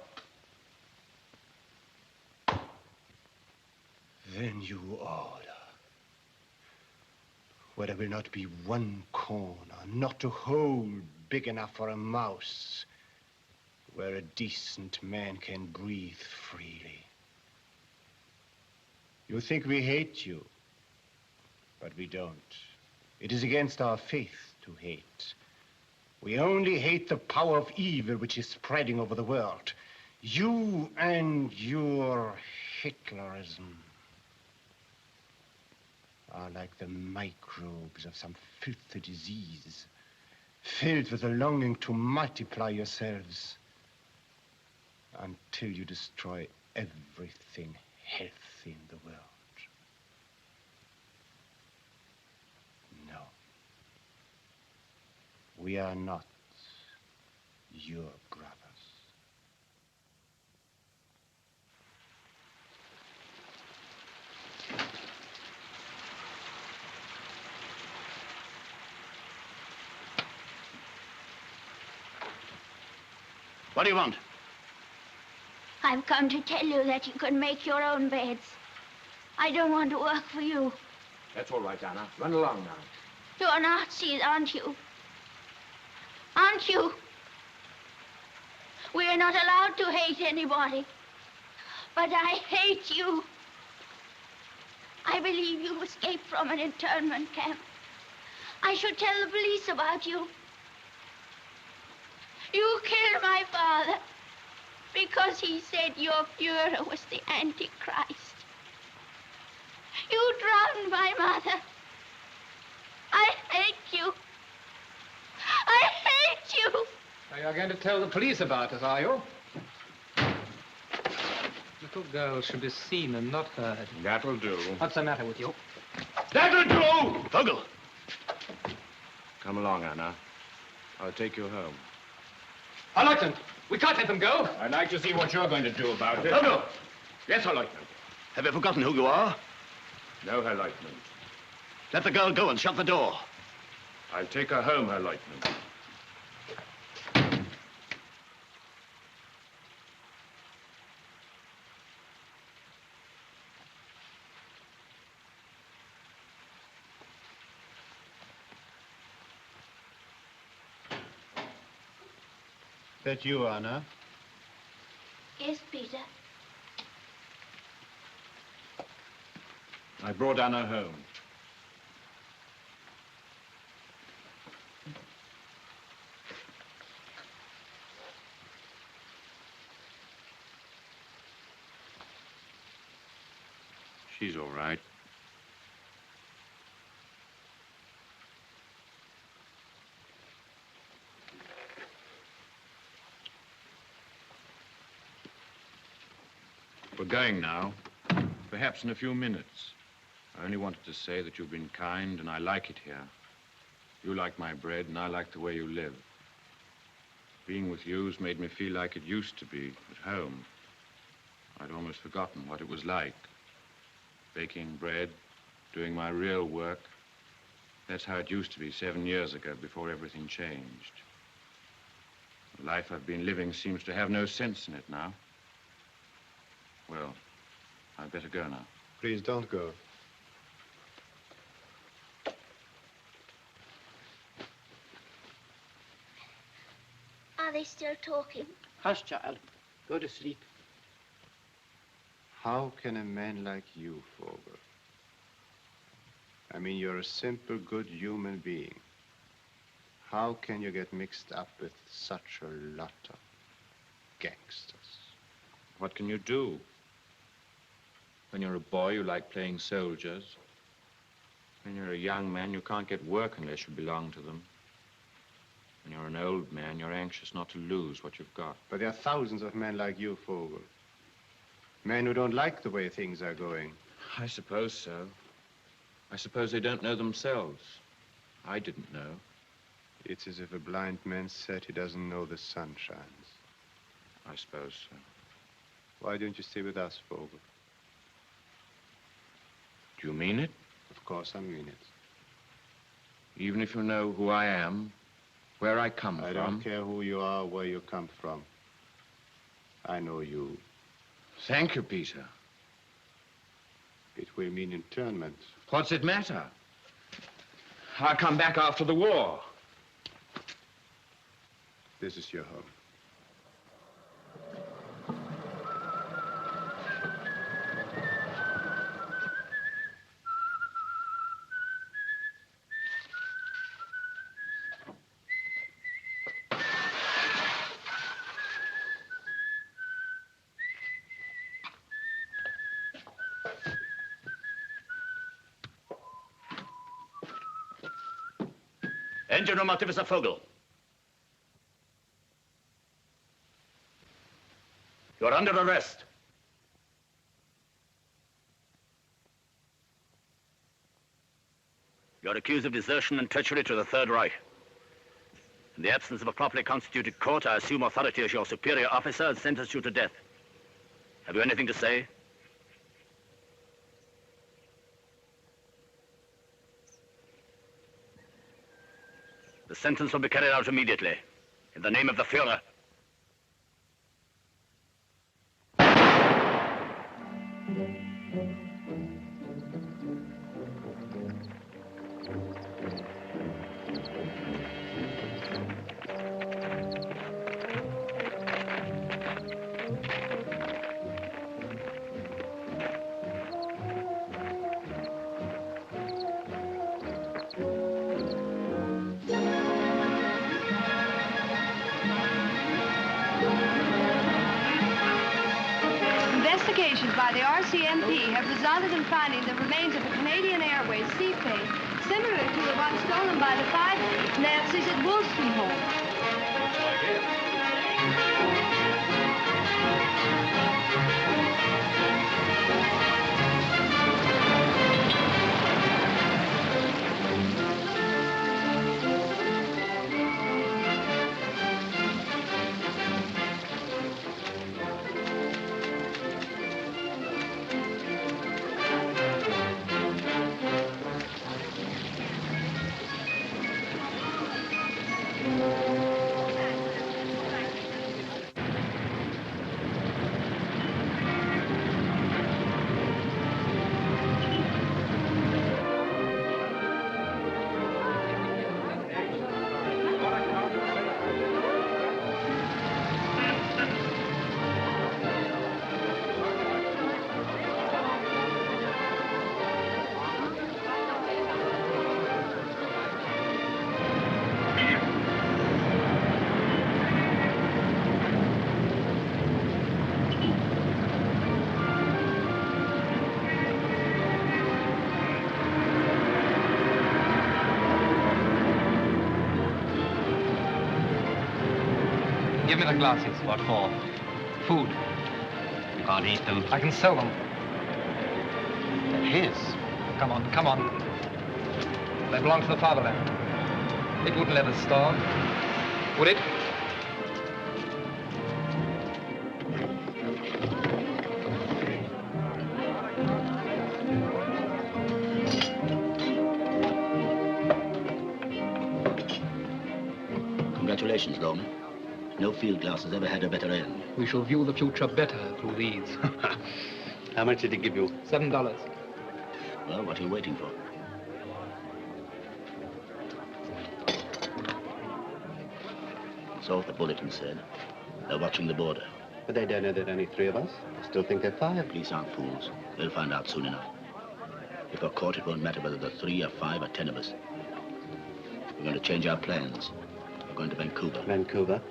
The new order, where there will not be one corner, not a hole big enough for a mouse, where a decent man can breathe freely. You think we hate you, but we don't. It is against our faith to hate. We only hate the power of evil which is spreading over the world. You and your Hitlerism are like the microbes of some filthy disease, filled with a longing to multiply yourselves until you destroy everything healthy in the world. No. We are not your brothers. What do you want? I've come to tell you that you can make your own beds. I don't want to work for you. That's all right, Anna. Run along now. You're Nazis, aren't you? Aren't you? We're not allowed to hate anybody. But I hate you. I believe you escaped from an internment camp. I should tell the police about you. You killed my father because he said your Fuhrer was the Antichrist. You drowned my mother. I hate you. I hate you. So you're going to tell the police about us, are you? Little girls should be seen and not heard. That'll do. What's the matter with you? That'll do! Vogel! Come along, Anna. I'll take you home. Herr Leutnant, we can't let them go. I'd like to see what you're going to do about it. Vogel! Yes, Herr Leutnant. Have you forgotten who you are? No, Herr Leutnant. Let the girl go and shut the door. I'll take her home, Herr Leutnant. That you, Anna? Yes, Peter. I brought Anna home. She's all right. We're going now. Perhaps in a few minutes. I only wanted to say that you've been kind and I like it here. You like my bread and I like the way you live. Being with you's made me feel like it used to be at home. I'd almost forgotten what it was like. Baking bread, doing my real work. That's how it used to be 7 years ago, before everything changed. The life I've been living seems to have no sense in it now. Well, I'd better go now. Please don't go. Are they still talking? Hush, child. Go to sleep. How can a man like you, Vogel? I mean, you're a simple, good human being. How can you get mixed up with such a lot of gangsters? What can you do? When you're a boy, you like playing soldiers. When you're a young man, you can't get work unless you belong to them. When you're an old man, you're anxious not to lose what you've got. But there are thousands of men like you, Vogel. Men who don't like the way things are going. I suppose so. I suppose they don't know themselves. I didn't know. It's as if a blind man said he doesn't know the sun shines. I suppose so. Why don't you stay with us, Vogel? Do you mean it? Of course I mean it. Even if you know who I am, where I come from? I don't care who you are, where you come from. I know you. Thank you, Peter. It will mean internment. What's it matter? I'll come back after the war. This is your home. Engine room Officer Vogel. You're under arrest. You're accused of desertion and treachery to the Third Reich. In the absence of a properly constituted court, I assume authority as your superior officer and sentence you to death. Have you anything to say? The sentence will be carried out immediately. In the name of the Führer. Investigations by the RCMP have resulted in finding the remains of a Canadian Airways seaplane similar to the one stolen by the 5 Nazis at Wolstenholme. Give me the glasses. What for? Food. You can't eat them. I can sell them. They're his. Come on, come on. They belong to the fatherland. It wouldn't let us starve, would it? Congratulations, Lawman. No field glass has ever had a better end. We shall view the future better through these. How much did he give you? $7. Well, what are you waiting for? That's all the bulletin said. They're watching the border. But they don't know there are only 3 of us. They still think they're 5. Police aren't fools. They'll find out soon enough. If we're caught, it won't matter whether there are 3 or 5 or 10 of us. We're going to change our plans. We're going to Vancouver. Vancouver?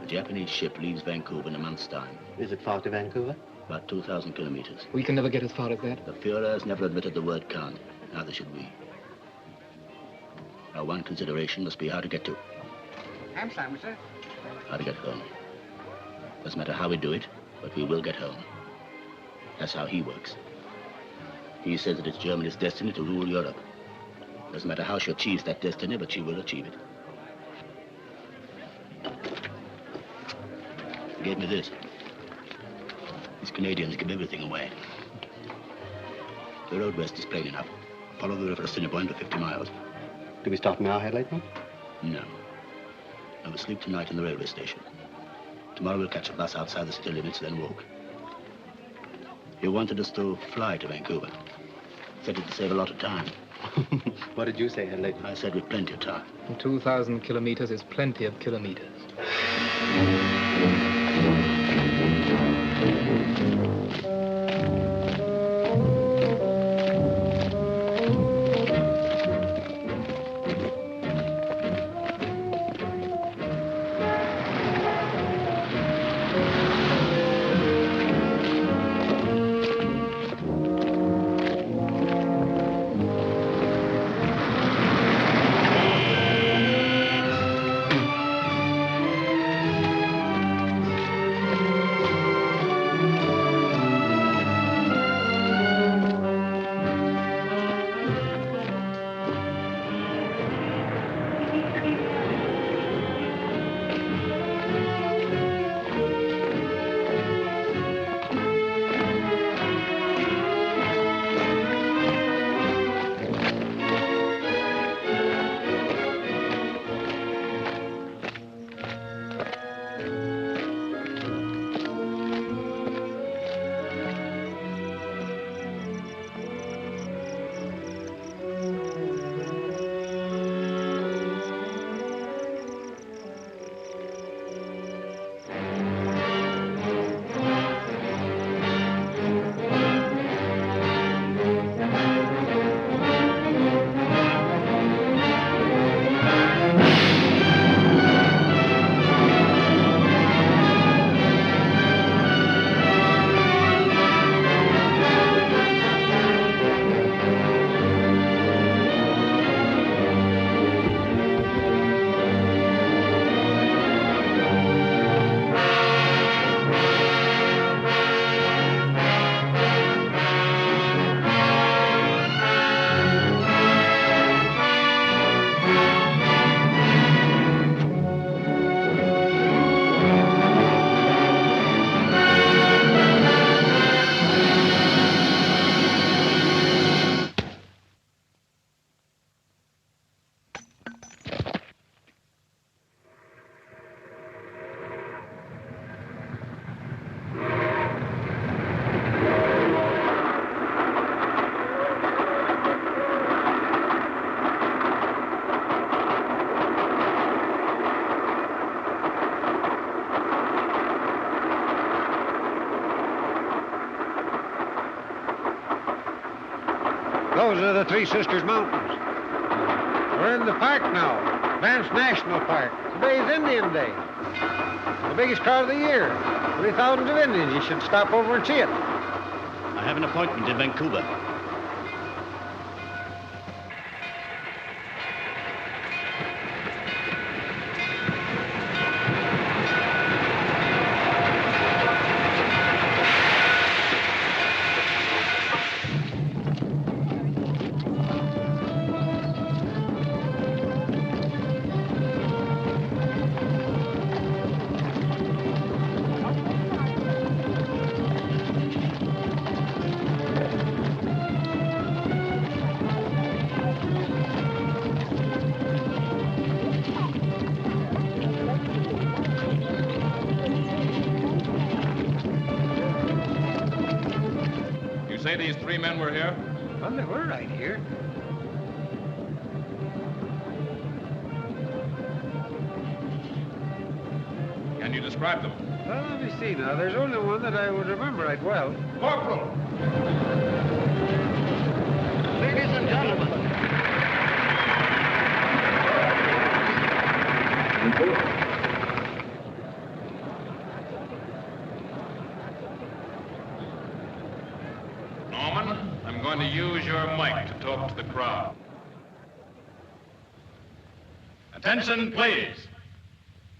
The Japanese ship leaves Vancouver in a month's time. Is it far to Vancouver? About 2,000 kilometers. We can never get as far as that. The Fuhrer has never admitted the word can't. Neither should we. Our one consideration must be how to get to. I'm Simon, sir. How to get home. Doesn't matter how we do it, but we will get home. That's how he works. He says that it's Germany's destiny to rule Europe. Doesn't matter how she achieves that destiny, but she will achieve it. He gave me this. These Canadians give everything away. The road west is plain enough. Follow the river Assiniboine for 50 miles. Do we start an hour ahead, Lieutenant? No. I will sleep tonight in the railway station. Tomorrow we'll catch a bus outside the city limits, then walk. You wanted us to fly to Vancouver. Said it'd save a lot of time. What did you say, Head Lieutenant? I said with plenty of time. 2,000 kilometers is plenty of kilometers. Those are the Three Sisters Mountains. We're in the park now, Banff National Park. Today's Indian Day. The biggest crowd of the year. 3,000 of Indians. You should stop over and see it. I have an appointment in Vancouver. Say these 3 men were here? Well, they were right here. Can you describe them? Well, let me see now. There's only one that I would remember right well. Corporal! Ladies and gentlemen. Norman, I'm going to use your mic to talk to the crowd. Attention, please.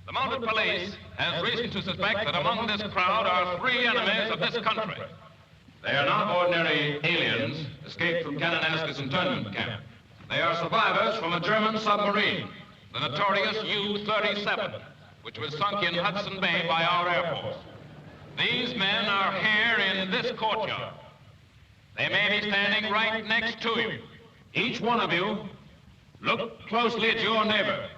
The mounted police has reason to suspect that among this crowd are 3 enemies of this country. They are not ordinary aliens escaped from Kananaskis internment camp. They are survivors from a German submarine, the notorious U-37, which was sunk in Hudson Bay by our Air Force. These men are here in this courtyard. They may be standing right next to you. Each one of you, look closely at your neighbor.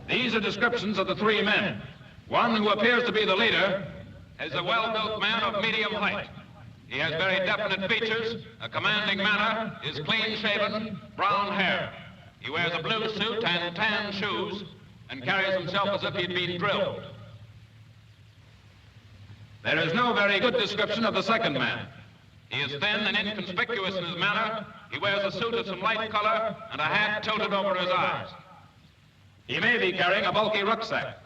These are descriptions of the 3 men. One, who appears to be the leader, is a well-built man of medium height. He has very definite features, a commanding manner, is clean-shaven, brown hair. He wears a blue suit and tan shoes, and carries himself as if he'd been drilled. There is no very good description of the second man. He is thin and inconspicuous in his manner. He wears a suit of some light color and a hat tilted over his eyes. He may be carrying a bulky rucksack.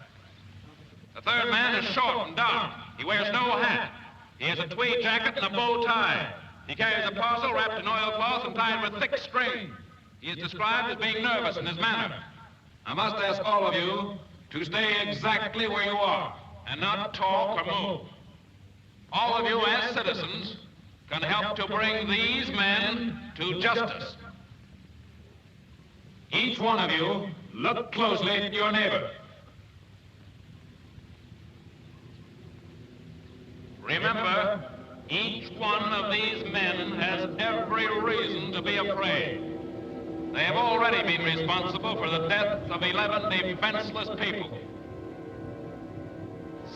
The third man is short and dark. He wears no hat. He has a tweed jacket and a bow tie. He carries a parcel wrapped in oilcloth and tied with thick string. He is described as being nervous in his manner. I must ask all of you to stay exactly where you are and not talk or move. All of you as citizens can help to bring these men to justice. Each one of you, look closely at your neighbor. Remember, each one of these men has every reason to be afraid. They have already been responsible for the death of 11 defenseless people.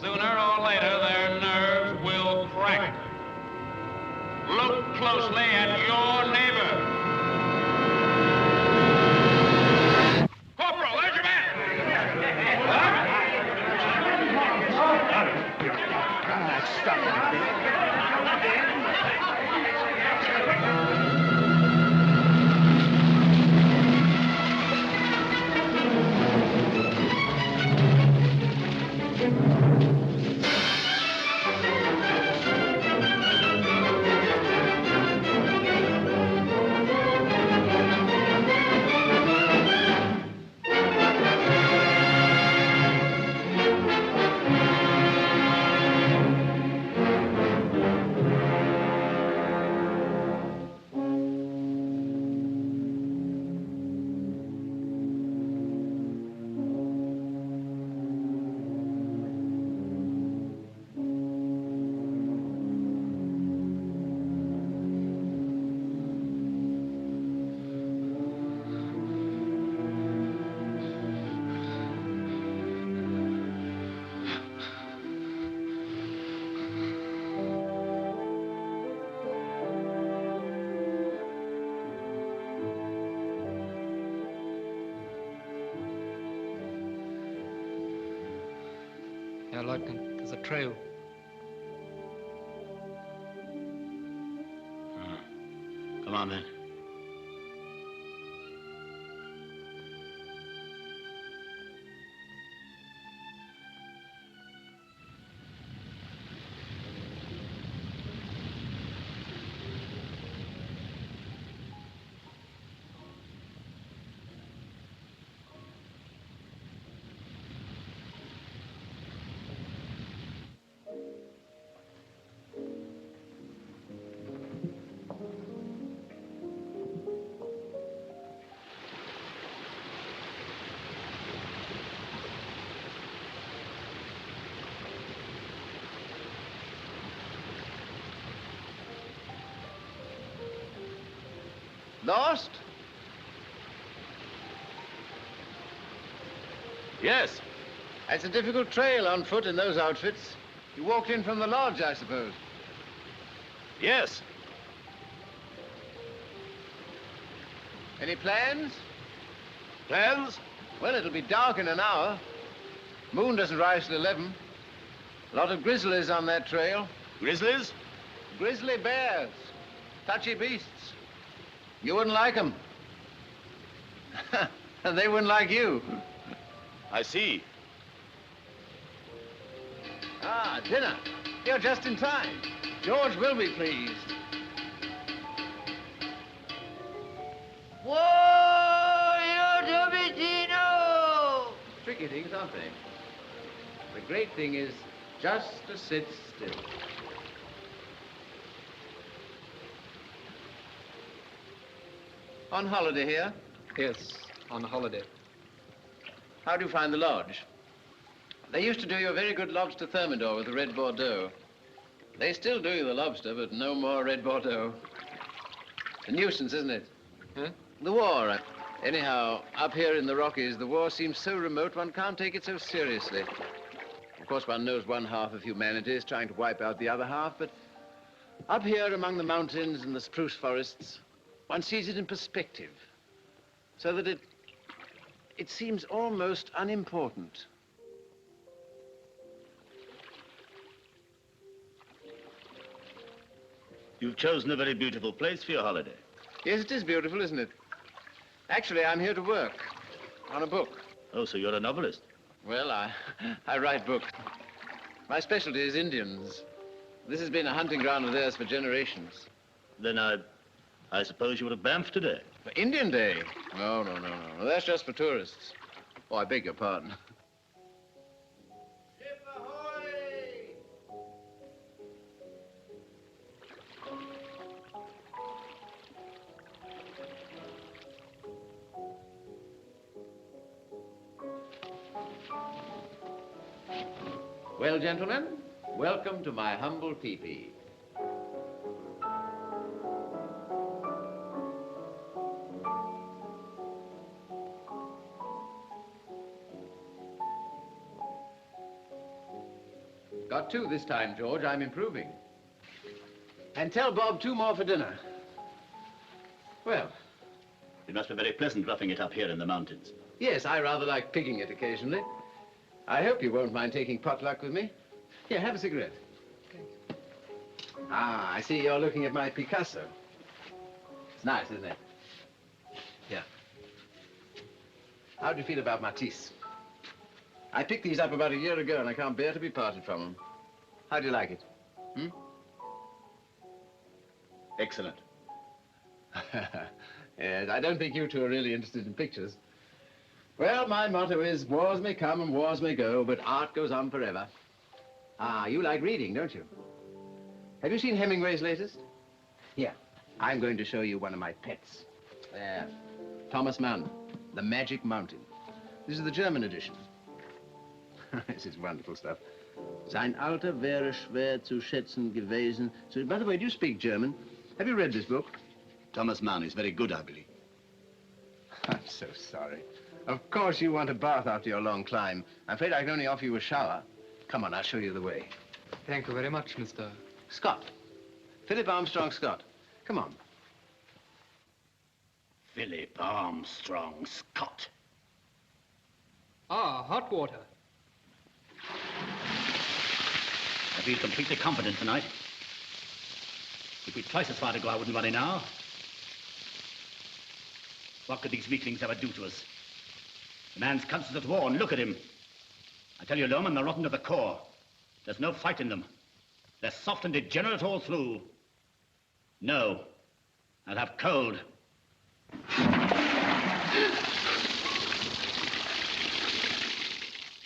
Sooner or later, their nerves will crack. Look closely at your neighbor. Corporal, there's your man! Yeah, Lieutenant, there's a trail. Come on, then. Lost? Yes. That's a difficult trail on foot in those outfits. You walked in from the lodge, I suppose. Yes. Any plans? Plans? Well, it'll be dark in an hour. Moon doesn't rise till 11. A lot of grizzlies on that trail. Grizzlies? Grizzly bears. Touchy beasts. You wouldn't like them. And they wouldn't like you. I see. Ah, dinner. You're just in time. George will be pleased. Whoa, you Domitino! Tricky things, aren't they? The great thing is just to sit still. On holiday here? Yes, on holiday. How do you find the lodge? They used to do you a very good lobster thermidor with the red Bordeaux. They still do you the lobster, but no more red Bordeaux. A nuisance, isn't it? Huh? The war. Anyhow, up here in the Rockies, the war seems so remote one can't take it so seriously. Of course, one knows one half of humanity is trying to wipe out the other half, but up here among the mountains and the spruce forests, one sees it in perspective, so that it seems almost unimportant. You've chosen a very beautiful place for your holiday. Yes, it is beautiful, isn't it? Actually, I'm here to work on a book. Oh, so you're a novelist? Well, I write books. My specialty is Indians. This has been a hunting ground of theirs for generations. Then I suppose you were at Banff today? For Indian Day? No. That's just for tourists. Oh, I beg your pardon. Well, gentlemen, welcome to my humble teepee. Got two this time, George. I'm improving. And tell Bob 2 more for dinner. Well. It must be very pleasant roughing it up here in the mountains. Yes, I rather like pigging it occasionally. I hope you won't mind taking potluck with me. Here, have a cigarette. Ah, I see you're looking at my Picasso. It's nice, isn't it? Here. How do you feel about Matisse? I picked these up about a year ago, and I can't bear to be parted from them. How do you like it? Hmm? Excellent. Yes, I don't think you two are really interested in pictures. Well, my motto is, wars may come and wars may go, but art goes on forever. Ah, you like reading, don't you? Have you seen Hemingway's latest? Here, I'm going to show you one of my pets. There, Thomas Mann, The Magic Mountain. This is the German edition. This is wonderful stuff. Sein Alter wäre schwer zu schätzen gewesen. So, by the way, do you speak German? Have you read this book? Thomas Mann is very good, I believe. I'm so sorry. Of course you want a bath after your long climb. I'm afraid I can only offer you a shower. Come on, I'll show you the way. Thank you very much, Mr. Scott. Philip Armstrong Scott. Come on. Philip Armstrong Scott. Ah, hot water. I feel completely confident tonight. If we'd twice as far to go, I wouldn't worry now. What could these weaklings ever do to us? The man's conscious at war, and look at him. I tell you, Loman, they're rotten to the core. There's no fight in them. They're soft and degenerate all through. No, I'll have cold.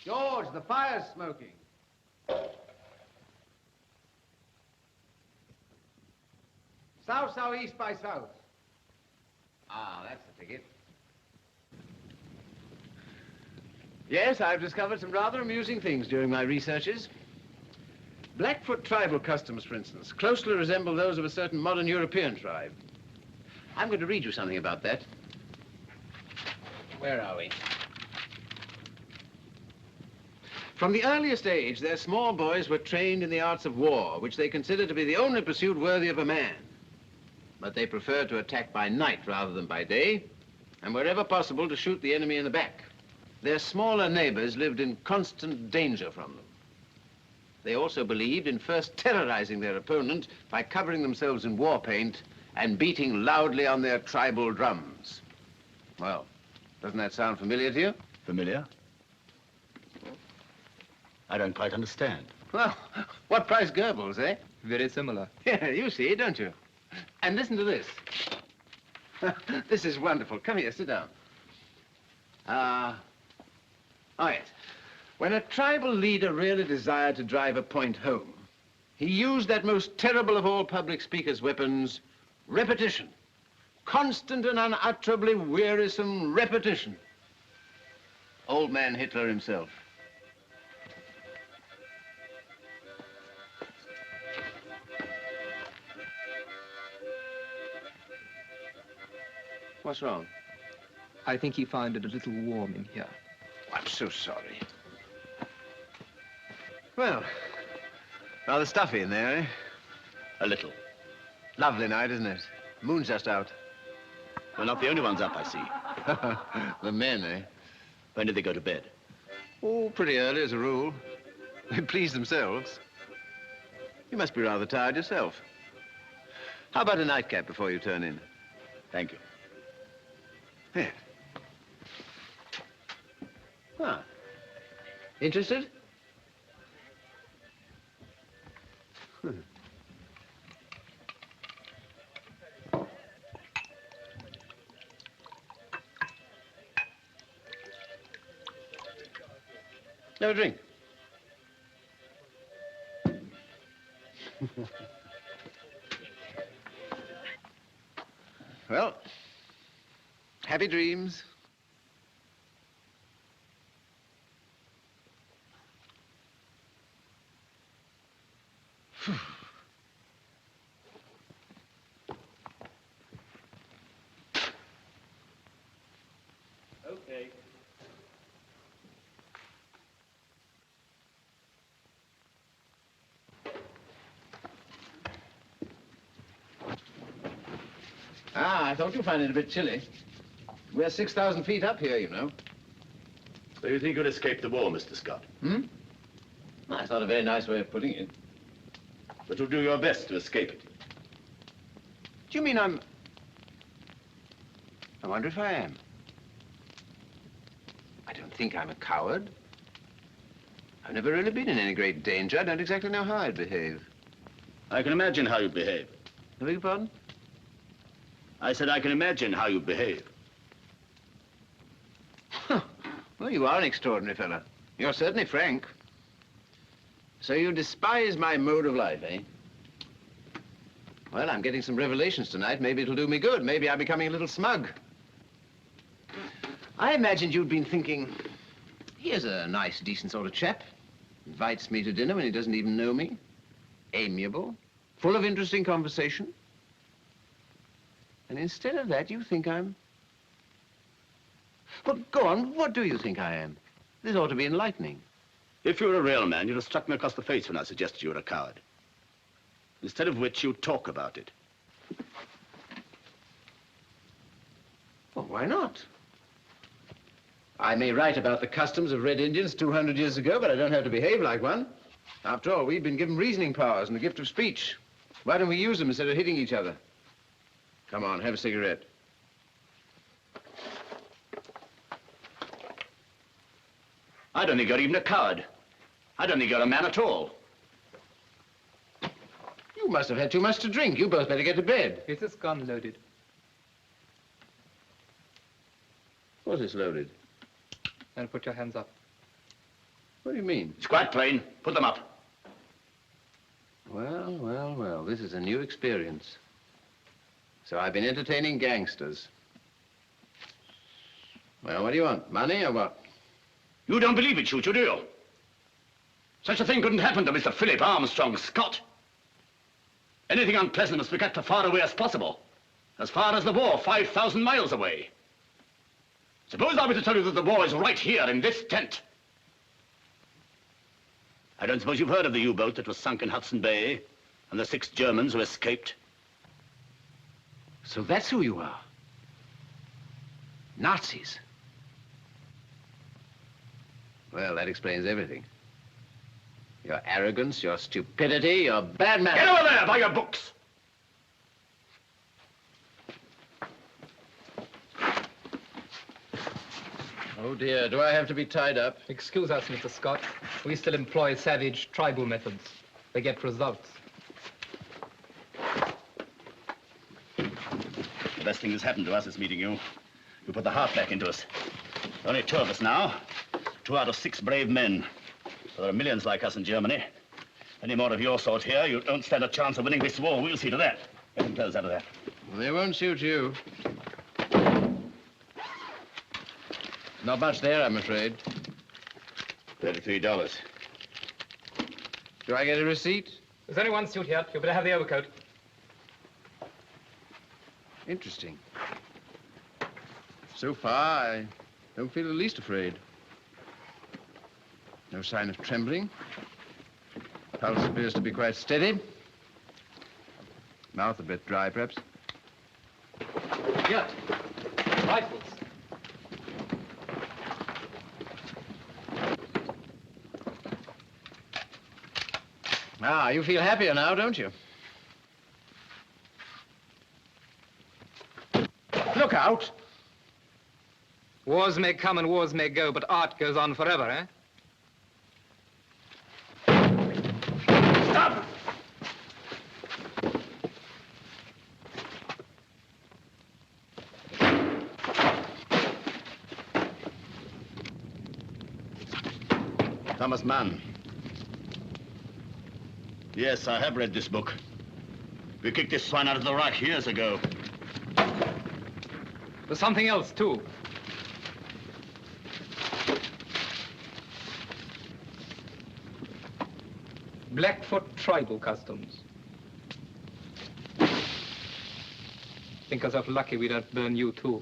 George, the fire's smoking. South-southeast by south. Ah, that's the ticket. Yes, I've discovered some rather amusing things during my researches. Blackfoot tribal customs, for instance, closely resemble those of a certain modern European tribe. I'm going to read you something about that. Where are we? From the earliest age, their small boys were trained in the arts of war, which they considered to be the only pursuit worthy of a man. But they preferred to attack by night rather than by day, and wherever possible to shoot the enemy in the back. Their smaller neighbors lived in constant danger from them. They also believed in first terrorizing their opponent by covering themselves in war paint and beating loudly on their tribal drums. Well, doesn't that sound familiar to you? Familiar? I don't quite understand. Well, what price Goebbels, eh? Very similar. Yeah, you see, don't you? And listen to this. This is wonderful. Come here, sit down. Oh, yes. When a tribal leader really desired to drive a point home, he used that most terrible of all public speakers' weapons, repetition. Constant and unutterably wearisome repetition. Old man Hitler himself. What's wrong? I think he found it a little warm in here. Oh, I'm so sorry. Well, rather stuffy in there, eh? A little. Lovely night, isn't it? Moon's just out. We're not the only ones up, I see. The men, eh? When did they go to bed? Oh, pretty early, as a rule. They please themselves. You must be rather tired yourself. How about a nightcap before you turn in? Thank you. Here. Ah. Interested? Have a drink. Well, happy dreams. Okay. I thought you'd find it a bit chilly. We're 6,000 feet up here, you know. So you think you'll escape the war, Mr. Scott? Hmm? That's not a very nice way of putting it. But you'll do your best to escape it. Do you mean I wonder if I am. I don't think I'm a coward. I've never really been in any great danger. I don't exactly know how I'd behave. I can imagine how you'd behave. I beg your pardon? I said I can imagine how you'd behave. Well, you are an extraordinary fellow. You're certainly frank. So you despise my mode of life, eh? Well, I'm getting some revelations tonight. Maybe it'll do me good. Maybe I'm becoming a little smug. I imagined you'd been thinking, here's a nice, decent sort of chap. Invites me to dinner when he doesn't even know me. Amiable. Full of interesting conversation. And instead of that, you think I'm... Well, go on. What do you think I am? This ought to be enlightening. If you were a real man, you'd have struck me across the face when I suggested you were a coward. Instead of which, you talk about it. Well, why not? I may write about the customs of Red Indians 200 years ago, but I don't have to behave like one. After all, we've been given reasoning powers and the gift of speech. Why don't we use them instead of hitting each other? Come on, have a cigarette. I don't think you're even a coward. I don't think you're a man at all. You must have had too much to drink. You both better get to bed. Is this gun loaded? Was this loaded? Then put your hands up. What do you mean? It's quite plain. Put them up. Well, well, well, this is a new experience. So I've been entertaining gangsters. Well, what do you want? Money or what? You don't believe it, shoot you, do you? Such a thing couldn't happen to Mr. Philip Armstrong Scott. Anything unpleasant must be kept as far away as possible. As far as the war, 5,000 miles away. Suppose I were to tell you that the war is right here in this tent. I don't suppose you've heard of the U-boat that was sunk in Hudson Bay and the 6 Germans who escaped. So that's who you are. Nazis. Well, that explains everything. Your arrogance, your stupidity, your bad manners. Get over there by your books! Oh, dear. Do I have to be tied up? Excuse us, Mr. Scott. We still employ savage tribal methods. They get results. The best thing that's happened to us is meeting you. You put the heart back into us. Only 2 of us now. 2 out of 6 brave men. Well, there are millions like us in Germany. Any more of your sort here, you don't stand a chance of winning this war. We'll see to that. Get them clothes out of there. Well, they won't shoot you. Not much there, I'm afraid. $33. Do I get a receipt? There's only one suit here. You better have the overcoat. Interesting. So far, I don't feel the least afraid. No sign of trembling. Pulse appears to be quite steady. Mouth a bit dry, perhaps. Here. Rifles. Ah, you feel happier now, don't you? Look out! Wars may come and wars may go, but art goes on forever, eh? Stop! Thomas Mann. Yes, I have read this book. We kicked this swine out of the Reich years ago. There's something else, too. Blackfoot tribal customs. Think yourself lucky we don't burn you, too.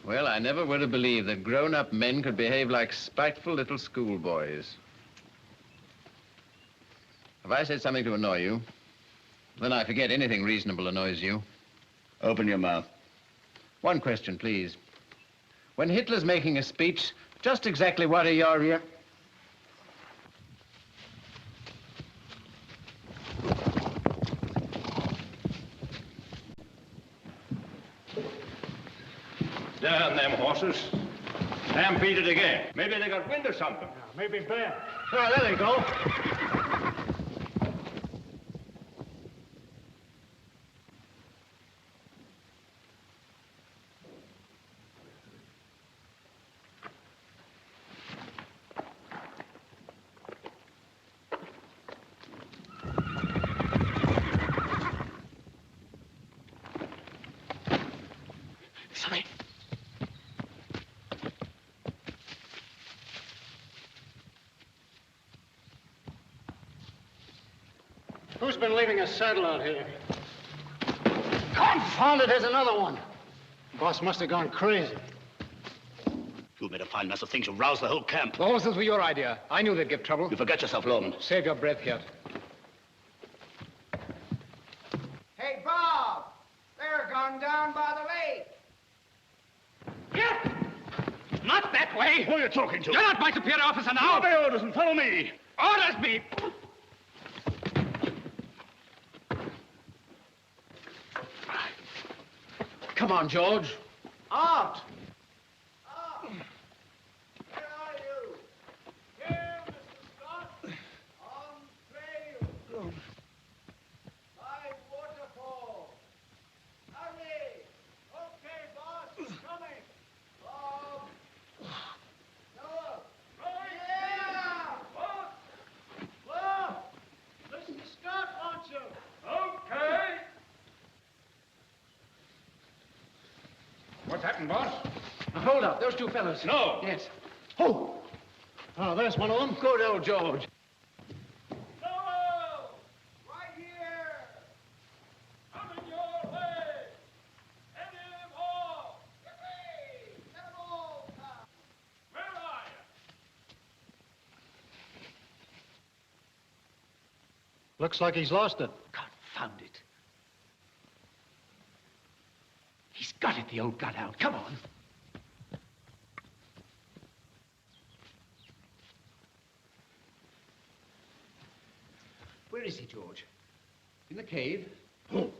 Well, I never would have believed that grown-up men could behave like spiteful little schoolboys. Have I said something to annoy you? Then I forget anything reasonable annoys you. Open your mouth. One question, please. When Hitler's making a speech, just exactly what are your... Damn them horses. Stampeded again. Maybe they got wind or something. Maybe bad. Oh, there they go. Sorry. Who's been leaving a saddle out here? Confound it, there's another one. Boss must have gone crazy. You made a fine mess of things. You roused the whole camp. The horses were your idea. I knew they'd give trouble. You forget yourself, Lorman. Save your breath, Hirt. Hey, Bob! They're gone down by the lake. Not that way. Who are you talking to? You're not my superior officer now. Obey orders and follow me. Orders me. Come on, George. Out! Where are you? Here, Mr. Scott. On trail. By waterfall. Hurry! Okay, boss, coming. Bob. Noah. Yeah! Bob! Mr. Scott wants you. Okay. What's happened, boss? Now, hold up. Those 2 fellows. No. Yes. Oh! Oh, there's one of them. Good old George. Noah! Right here. Coming your way. Any more? Yippee! Let 'em all come. Where are you? Looks like he's lost it. Confound it. He's got it. the old gut out. Come on. Where is he, George? In the cave? Well,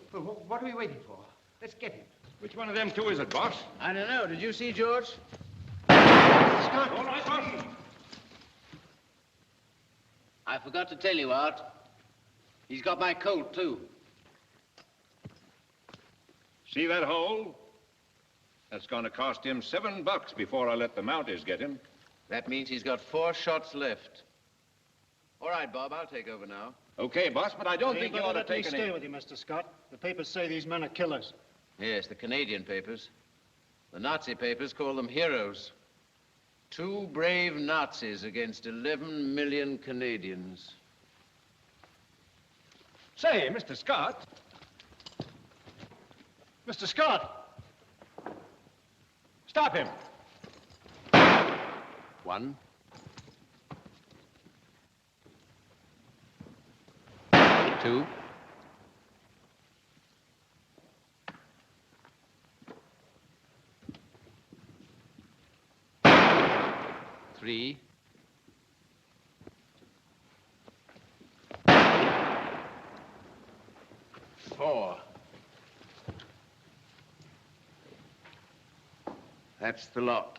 what are we waiting for? Let's get him. Which one of them two is it, boss? I don't know. Did you see George? Scott! All right, boss. I forgot to tell you, Art. He's got my coat, too. See that hole? That's going to cost him $7 before I let the Mounties get him. That means he's got 4 shots left. All right, Bob, I'll take over now. Okay, boss, but I don't think you ought to let me take stay any... with you, Mr. Scott. The papers say these men are killers. Yes, the Canadian papers. The Nazi papers call them heroes. 2 brave Nazis against 11 million Canadians. Say, Mr. Scott. Mr. Scott! Stop him! 1. 2. 3. 4. That's the lot.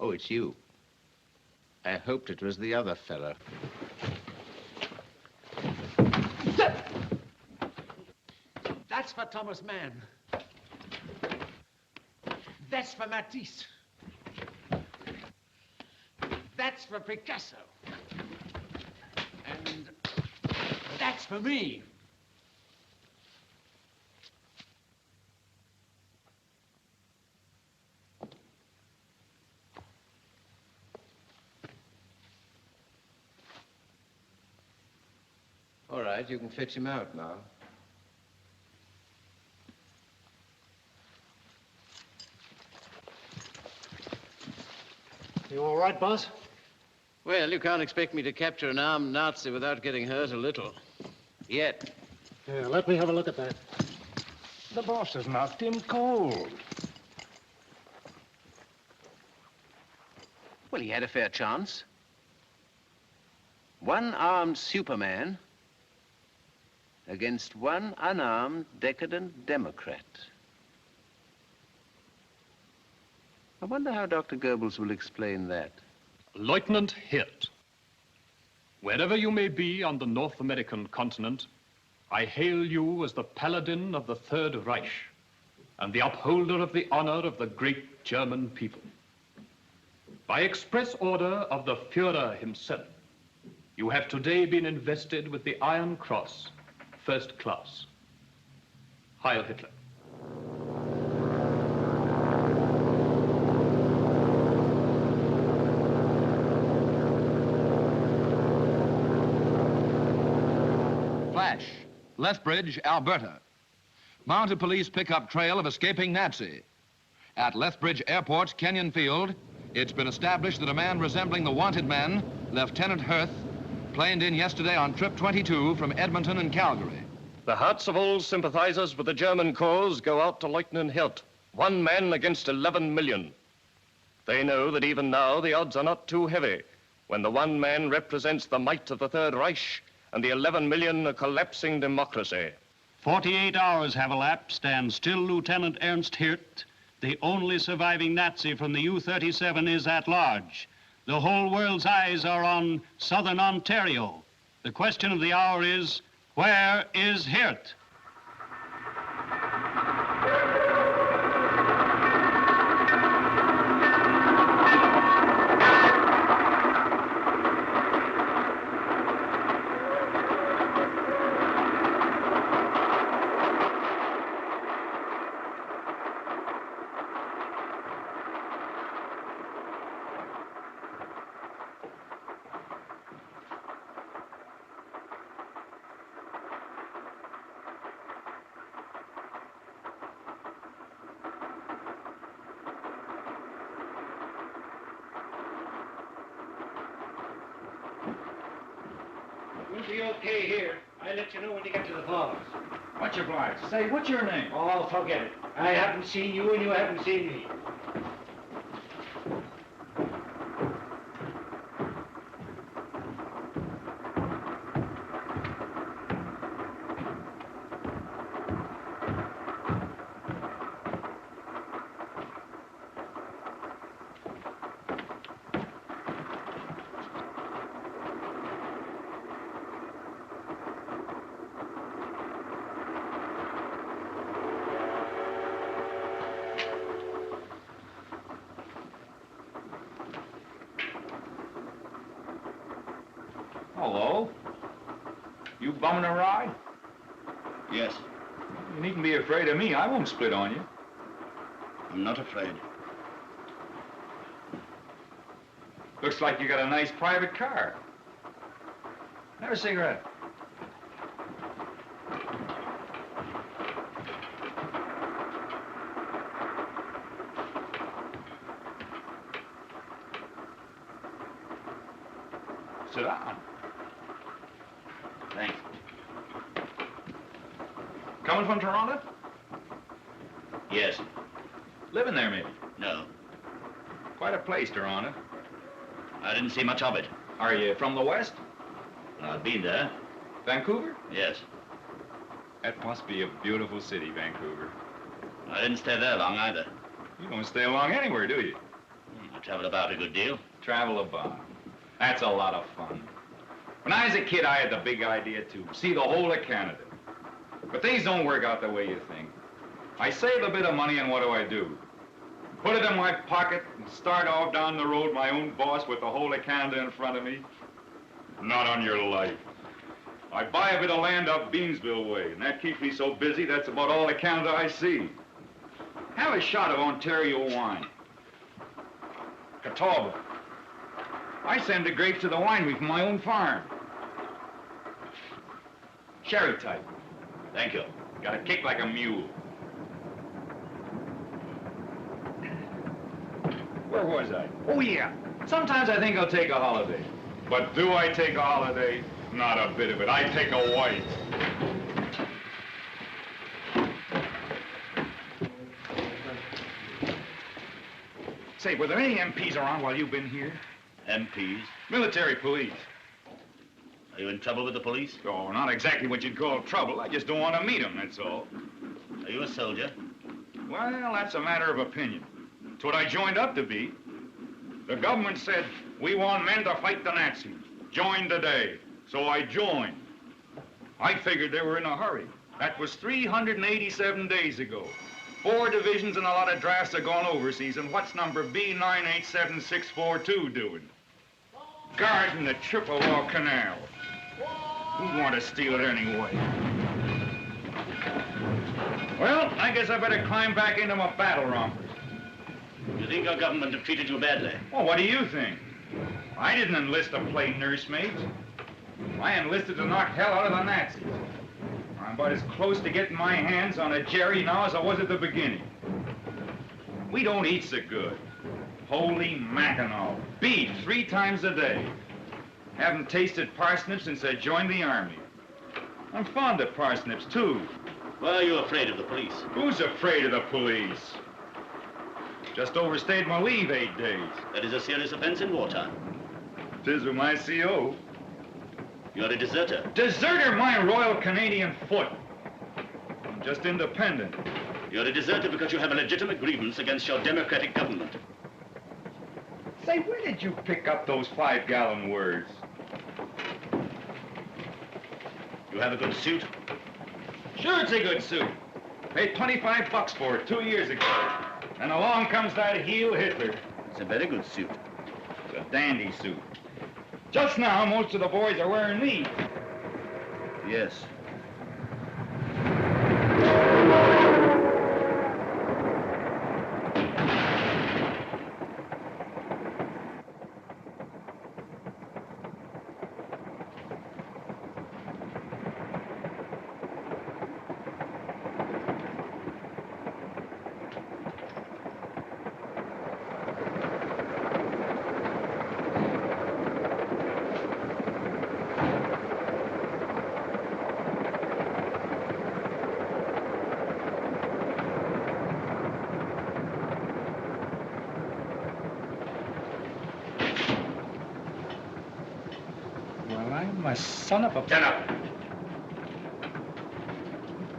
Oh, it's you. I hoped it was the other fellow. That's for Thomas Mann. That's for Matisse. That's for Picasso. And that's for me. All right, you can fetch him out now. You all right, boss? Well, you can't expect me to capture an armed Nazi without getting hurt a little. Yet. Yeah, let me have a look at that. The boss has knocked him cold. Well, he had a fair chance. 1 armed Superman against 1 unarmed, decadent Democrat. I wonder how Dr. Goebbels will explain that. Lieutenant Hirth, wherever you may be on the North American continent, I hail you as the paladin of the Third Reich and the upholder of the honor of the great German people. By express order of the Führer himself, you have today been invested with the Iron Cross, First Class. Heil Hitler. Flash, Lethbridge, Alberta. Mounted police pick up trail of escaping Nazi. At Lethbridge Airport's Kenyon Field, it's been established that a man resembling the wanted man, Lieutenant Hirth, planed in yesterday on trip 22 from Edmonton and Calgary. The hearts of all sympathizers with the German cause go out to Lieutenant Hirth, 1 man against 11 million. They know that even now the odds are not too heavy when the 1 man represents the might of the Third Reich and the 11 million a collapsing democracy. 48 hours have elapsed, and still Lieutenant Ernst Hirth, the only surviving Nazi from the U-37, is at large. The whole world's eyes are on southern Ontario. The question of the hour is, where is Hirth? be okay here. I'll let you know when you get to the falls. Much obliged. Say, what's your name? Oh, forget it. I haven't seen you and you haven't seen me. Hello. You bumming a ride? Yes. You needn't be afraid of me. I won't split on you. I'm not afraid. Looks like you got a nice private car. Have a cigarette. Sit down. Thanks. Coming from Toronto? Yes. Living there, maybe? No. Quite a place, Toronto. I didn't see much of it. Are you from the West? I've been there. Vancouver? Yes. That must be a beautiful city, Vancouver. I didn't stay there long either. You don't stay long anywhere, do you? I traveled about a good deal. Travel about. That's a lot of fun. When I was a kid, I had the big idea to see the whole of Canada. But things don't work out the way you think. I save a bit of money, and what do? Put it in my pocket and start off down the road, my own boss, with the whole of Canada in front of me? Not on your life. I buy a bit of land up Beamsville way, and that keeps me so busy, that's about all the Canada I see. Have a shot of Ontario wine. Catawba. I send the grapes to the winery from my own farm. Sherry type. Thank you. Got a kick like a mule. Where was I? Oh, yeah. Sometimes I think I'll take a holiday. But do I take a holiday? Not a bit of it. I take a wife. Say, were there any MPs around while you've been here? MPs? Military police. Are you in trouble with the police? Oh, not exactly what you'd call trouble. I just don't want to meet them, that's all. Are you a soldier? Well, that's a matter of opinion. It's what I joined up to be. The government said, we want men to fight the Nazis. Join today. So I joined. I figured they were in a hurry. That was 387 days ago. 4 divisions and a lot of drafts have gone overseas, and what's number B987642 doing? Guarding the Chippewa Canal. Who'd want to steal it anyway? Well, I guess I better climb back into my battle rompers. You think our government have treated you badly? Well, what do you think? I didn't enlist to play nursemaids. I enlisted to knock hell out of the Nazis. I'm about as close to getting my hands on a Jerry now as I was at the beginning. We don't eat so good. Holy Mackinaw. Beef 3 times a day. Haven't tasted parsnips since I joined the Army. I'm fond of parsnips, too. Why are you afraid of the police? Who's afraid of the police? Just overstayed my leave 8 days. That is a serious offense in wartime. 'Tis with my CO. You're a deserter. Deserter my Royal Canadian foot. I'm just independent. You're a deserter because you have a legitimate grievance against your democratic government. Say, where did you pick up those 5-gallon words? You have a good suit? Sure, it's a good suit. Paid $25 for it 2 years ago. And along comes that heel Hitler. It's a very good suit. It's a dandy suit. Just now, most of the boys are wearing these. Yes. Why, son of a... Stand up.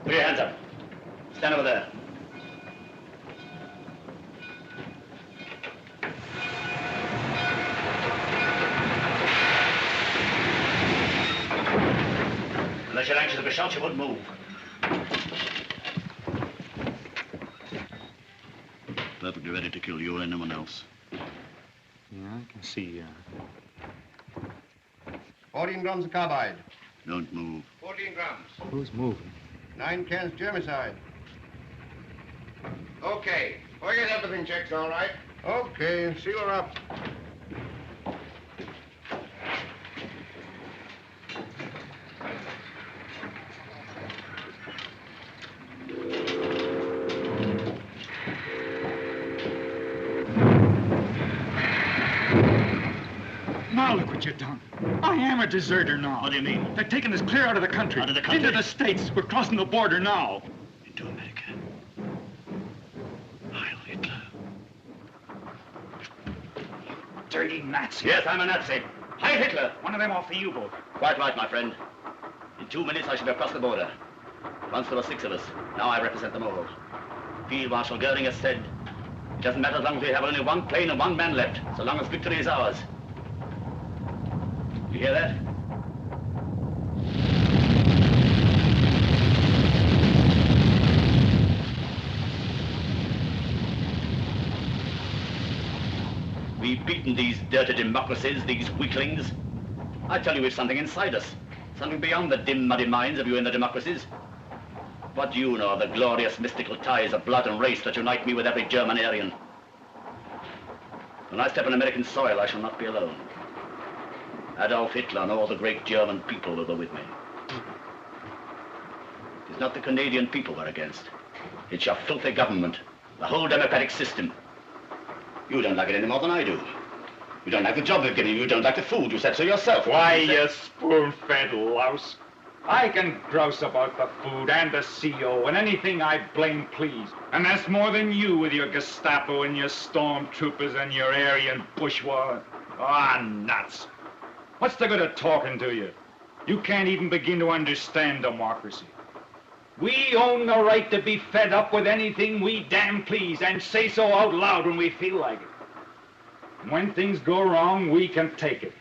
Put your hands up. Stand over there. Unless you're anxious to be shot, you wouldn't move. Perfectly ready to kill you or anyone else. Yeah, I can see, 14 drums of carbide. Don't move. 14 drums. Who's moving? 9 cans germicide. Okay. We'll get everything checked, all right? Okay. Seal her up. Now look what you've done. I am a deserter now. What do you mean? They're taking us clear out of the country. Out of the country? Into the States. We're crossing the border now. Into America. Heil Hitler. Dirty Nazi. Yes, I'm a Nazi. Heil Hitler. One of them off the U-boat. Quite right, my friend. In 2 minutes, I shall be across the border. Once there were 6 of us. Now I represent them all. Field Marshal Goering has said, it doesn't matter as long as we have only 1 plane and 1 man left, so long as victory is ours. You hear that? We've beaten these dirty democracies, these weaklings. I tell you, we've something inside us. Something beyond the dim, muddy minds of you in the democracies. What do you know of the glorious, mystical ties of blood and race that unite me with every German Aryan? When I step on American soil, I shall not be alone. Adolf Hitler and all the great German people will go with me. It's not the Canadian people we're against. It's your filthy government, the whole democratic system. You don't like it any more than I do. You don't like the job they've given you. You don't like the food. You said so yourself. Why, you spoon-fed louse. I can grouse about the food and the CO and anything I blame please. And that's more than you with your Gestapo and your stormtroopers and your Aryan bourgeois. Ah, nuts. What's the good of talking to you? You can't even begin to understand democracy. We own the right to be fed up with anything we damn please and say so out loud when we feel like it. And when things go wrong, we can take it.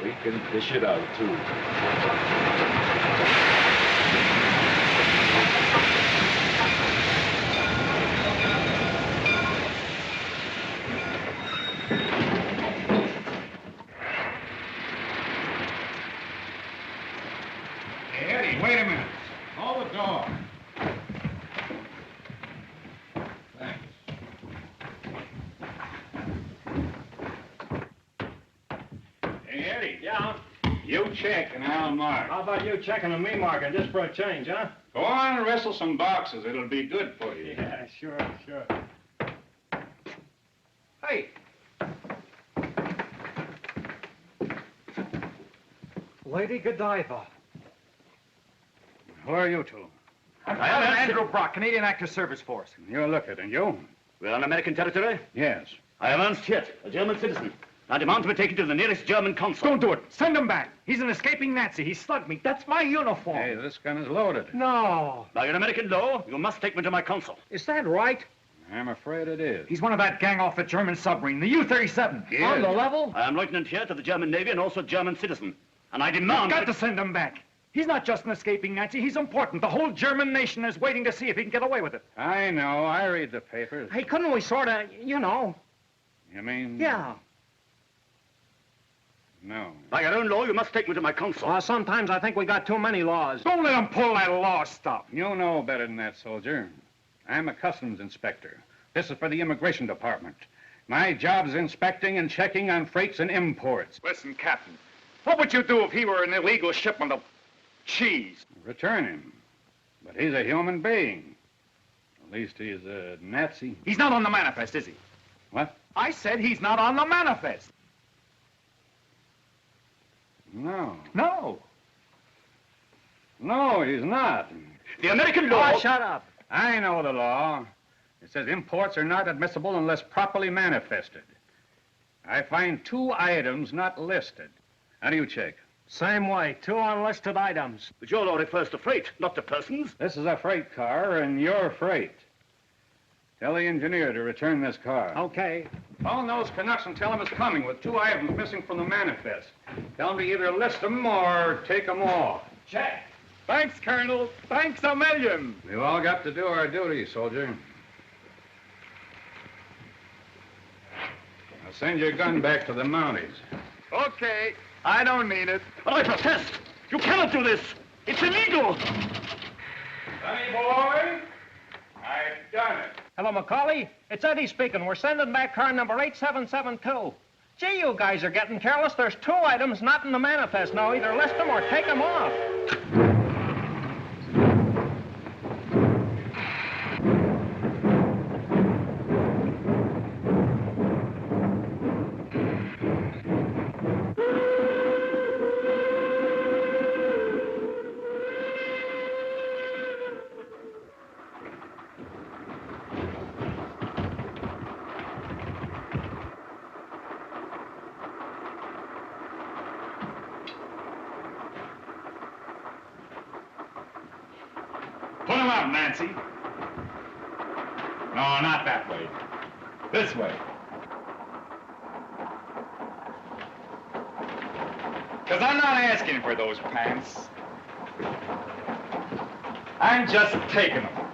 We can dish it out, too. Hey, Eddie, wait a minute. Hold the door. Thanks. Hey, Eddie. Yeah? You check and I'll mark. How about you checking and me marking just for a change, huh? Go on and wrestle some boxes. It'll be good for you. Yeah, sure. Hey. Lady Godiva. Who are you two? I'm Andrew Brock, Canadian Active Service Force. You look it, and you? We're on American territory? Yes. I am Ernst Hirth, a German citizen. I demand to be taken to the nearest German consul. Don't do it. Send him back. He's an escaping Nazi. He slugged me. That's my uniform. Hey, this gun is loaded. No. By an American law, you must take me to my consul. Is that right? I'm afraid it is. He's one of that gang off the German submarine, the U-37. Yes. On the level? I am Lieutenant Hirth of the German Navy and also a German citizen. And I demand... You've got to send him back. He's not just an escaping Nazi. He's important. The whole German nation is waiting to see if he can get away with it. I know. I read the papers. Hey, couldn't we sort of, you know? You mean? Yeah. No. By your own law, you must take me to my consul. Well, sometimes I think we got too many laws. Don't let him pull that law stuff. You know better than that, soldier. I'm a customs inspector. This is for the immigration department. My job is inspecting and checking on freights and imports. Listen, Captain, what would you do if he were an illegal shipment of cheese? Return him. But he's a human being. At least he's a Nazi. He's not on the manifest, is he? What? I said he's not on the manifest. No. No. No, he's not. The American law... Oh, shut up. I know the law. It says imports are not admissible unless properly manifested. I find 2 items not listed. How do you check? Same way, 2 unlisted items. But your law refers to freight, not to persons. This is a freight car, and you're freight. Tell the engineer to return this car. Okay. Phone those Canucks and tell them it's coming with 2 items missing from the manifest. Tell them to either list them or take them off. Check. Thanks, Colonel. Thanks a million. We've all got to do our duty, soldier. Now send your gun back to the Mounties. Okay. I don't need it. But I protest. You cannot do this. It's illegal. Sonny boy, I've done it. Hello, Macaulay. It's Eddie speaking. We're sending back car number 8772. Gee, you guys are getting careless. There's 2 items not in the manifest. Now, either list them or take them off. Put him out, Nancy. No, not that way. This way. Because I'm not asking for those pants. I'm just taking them.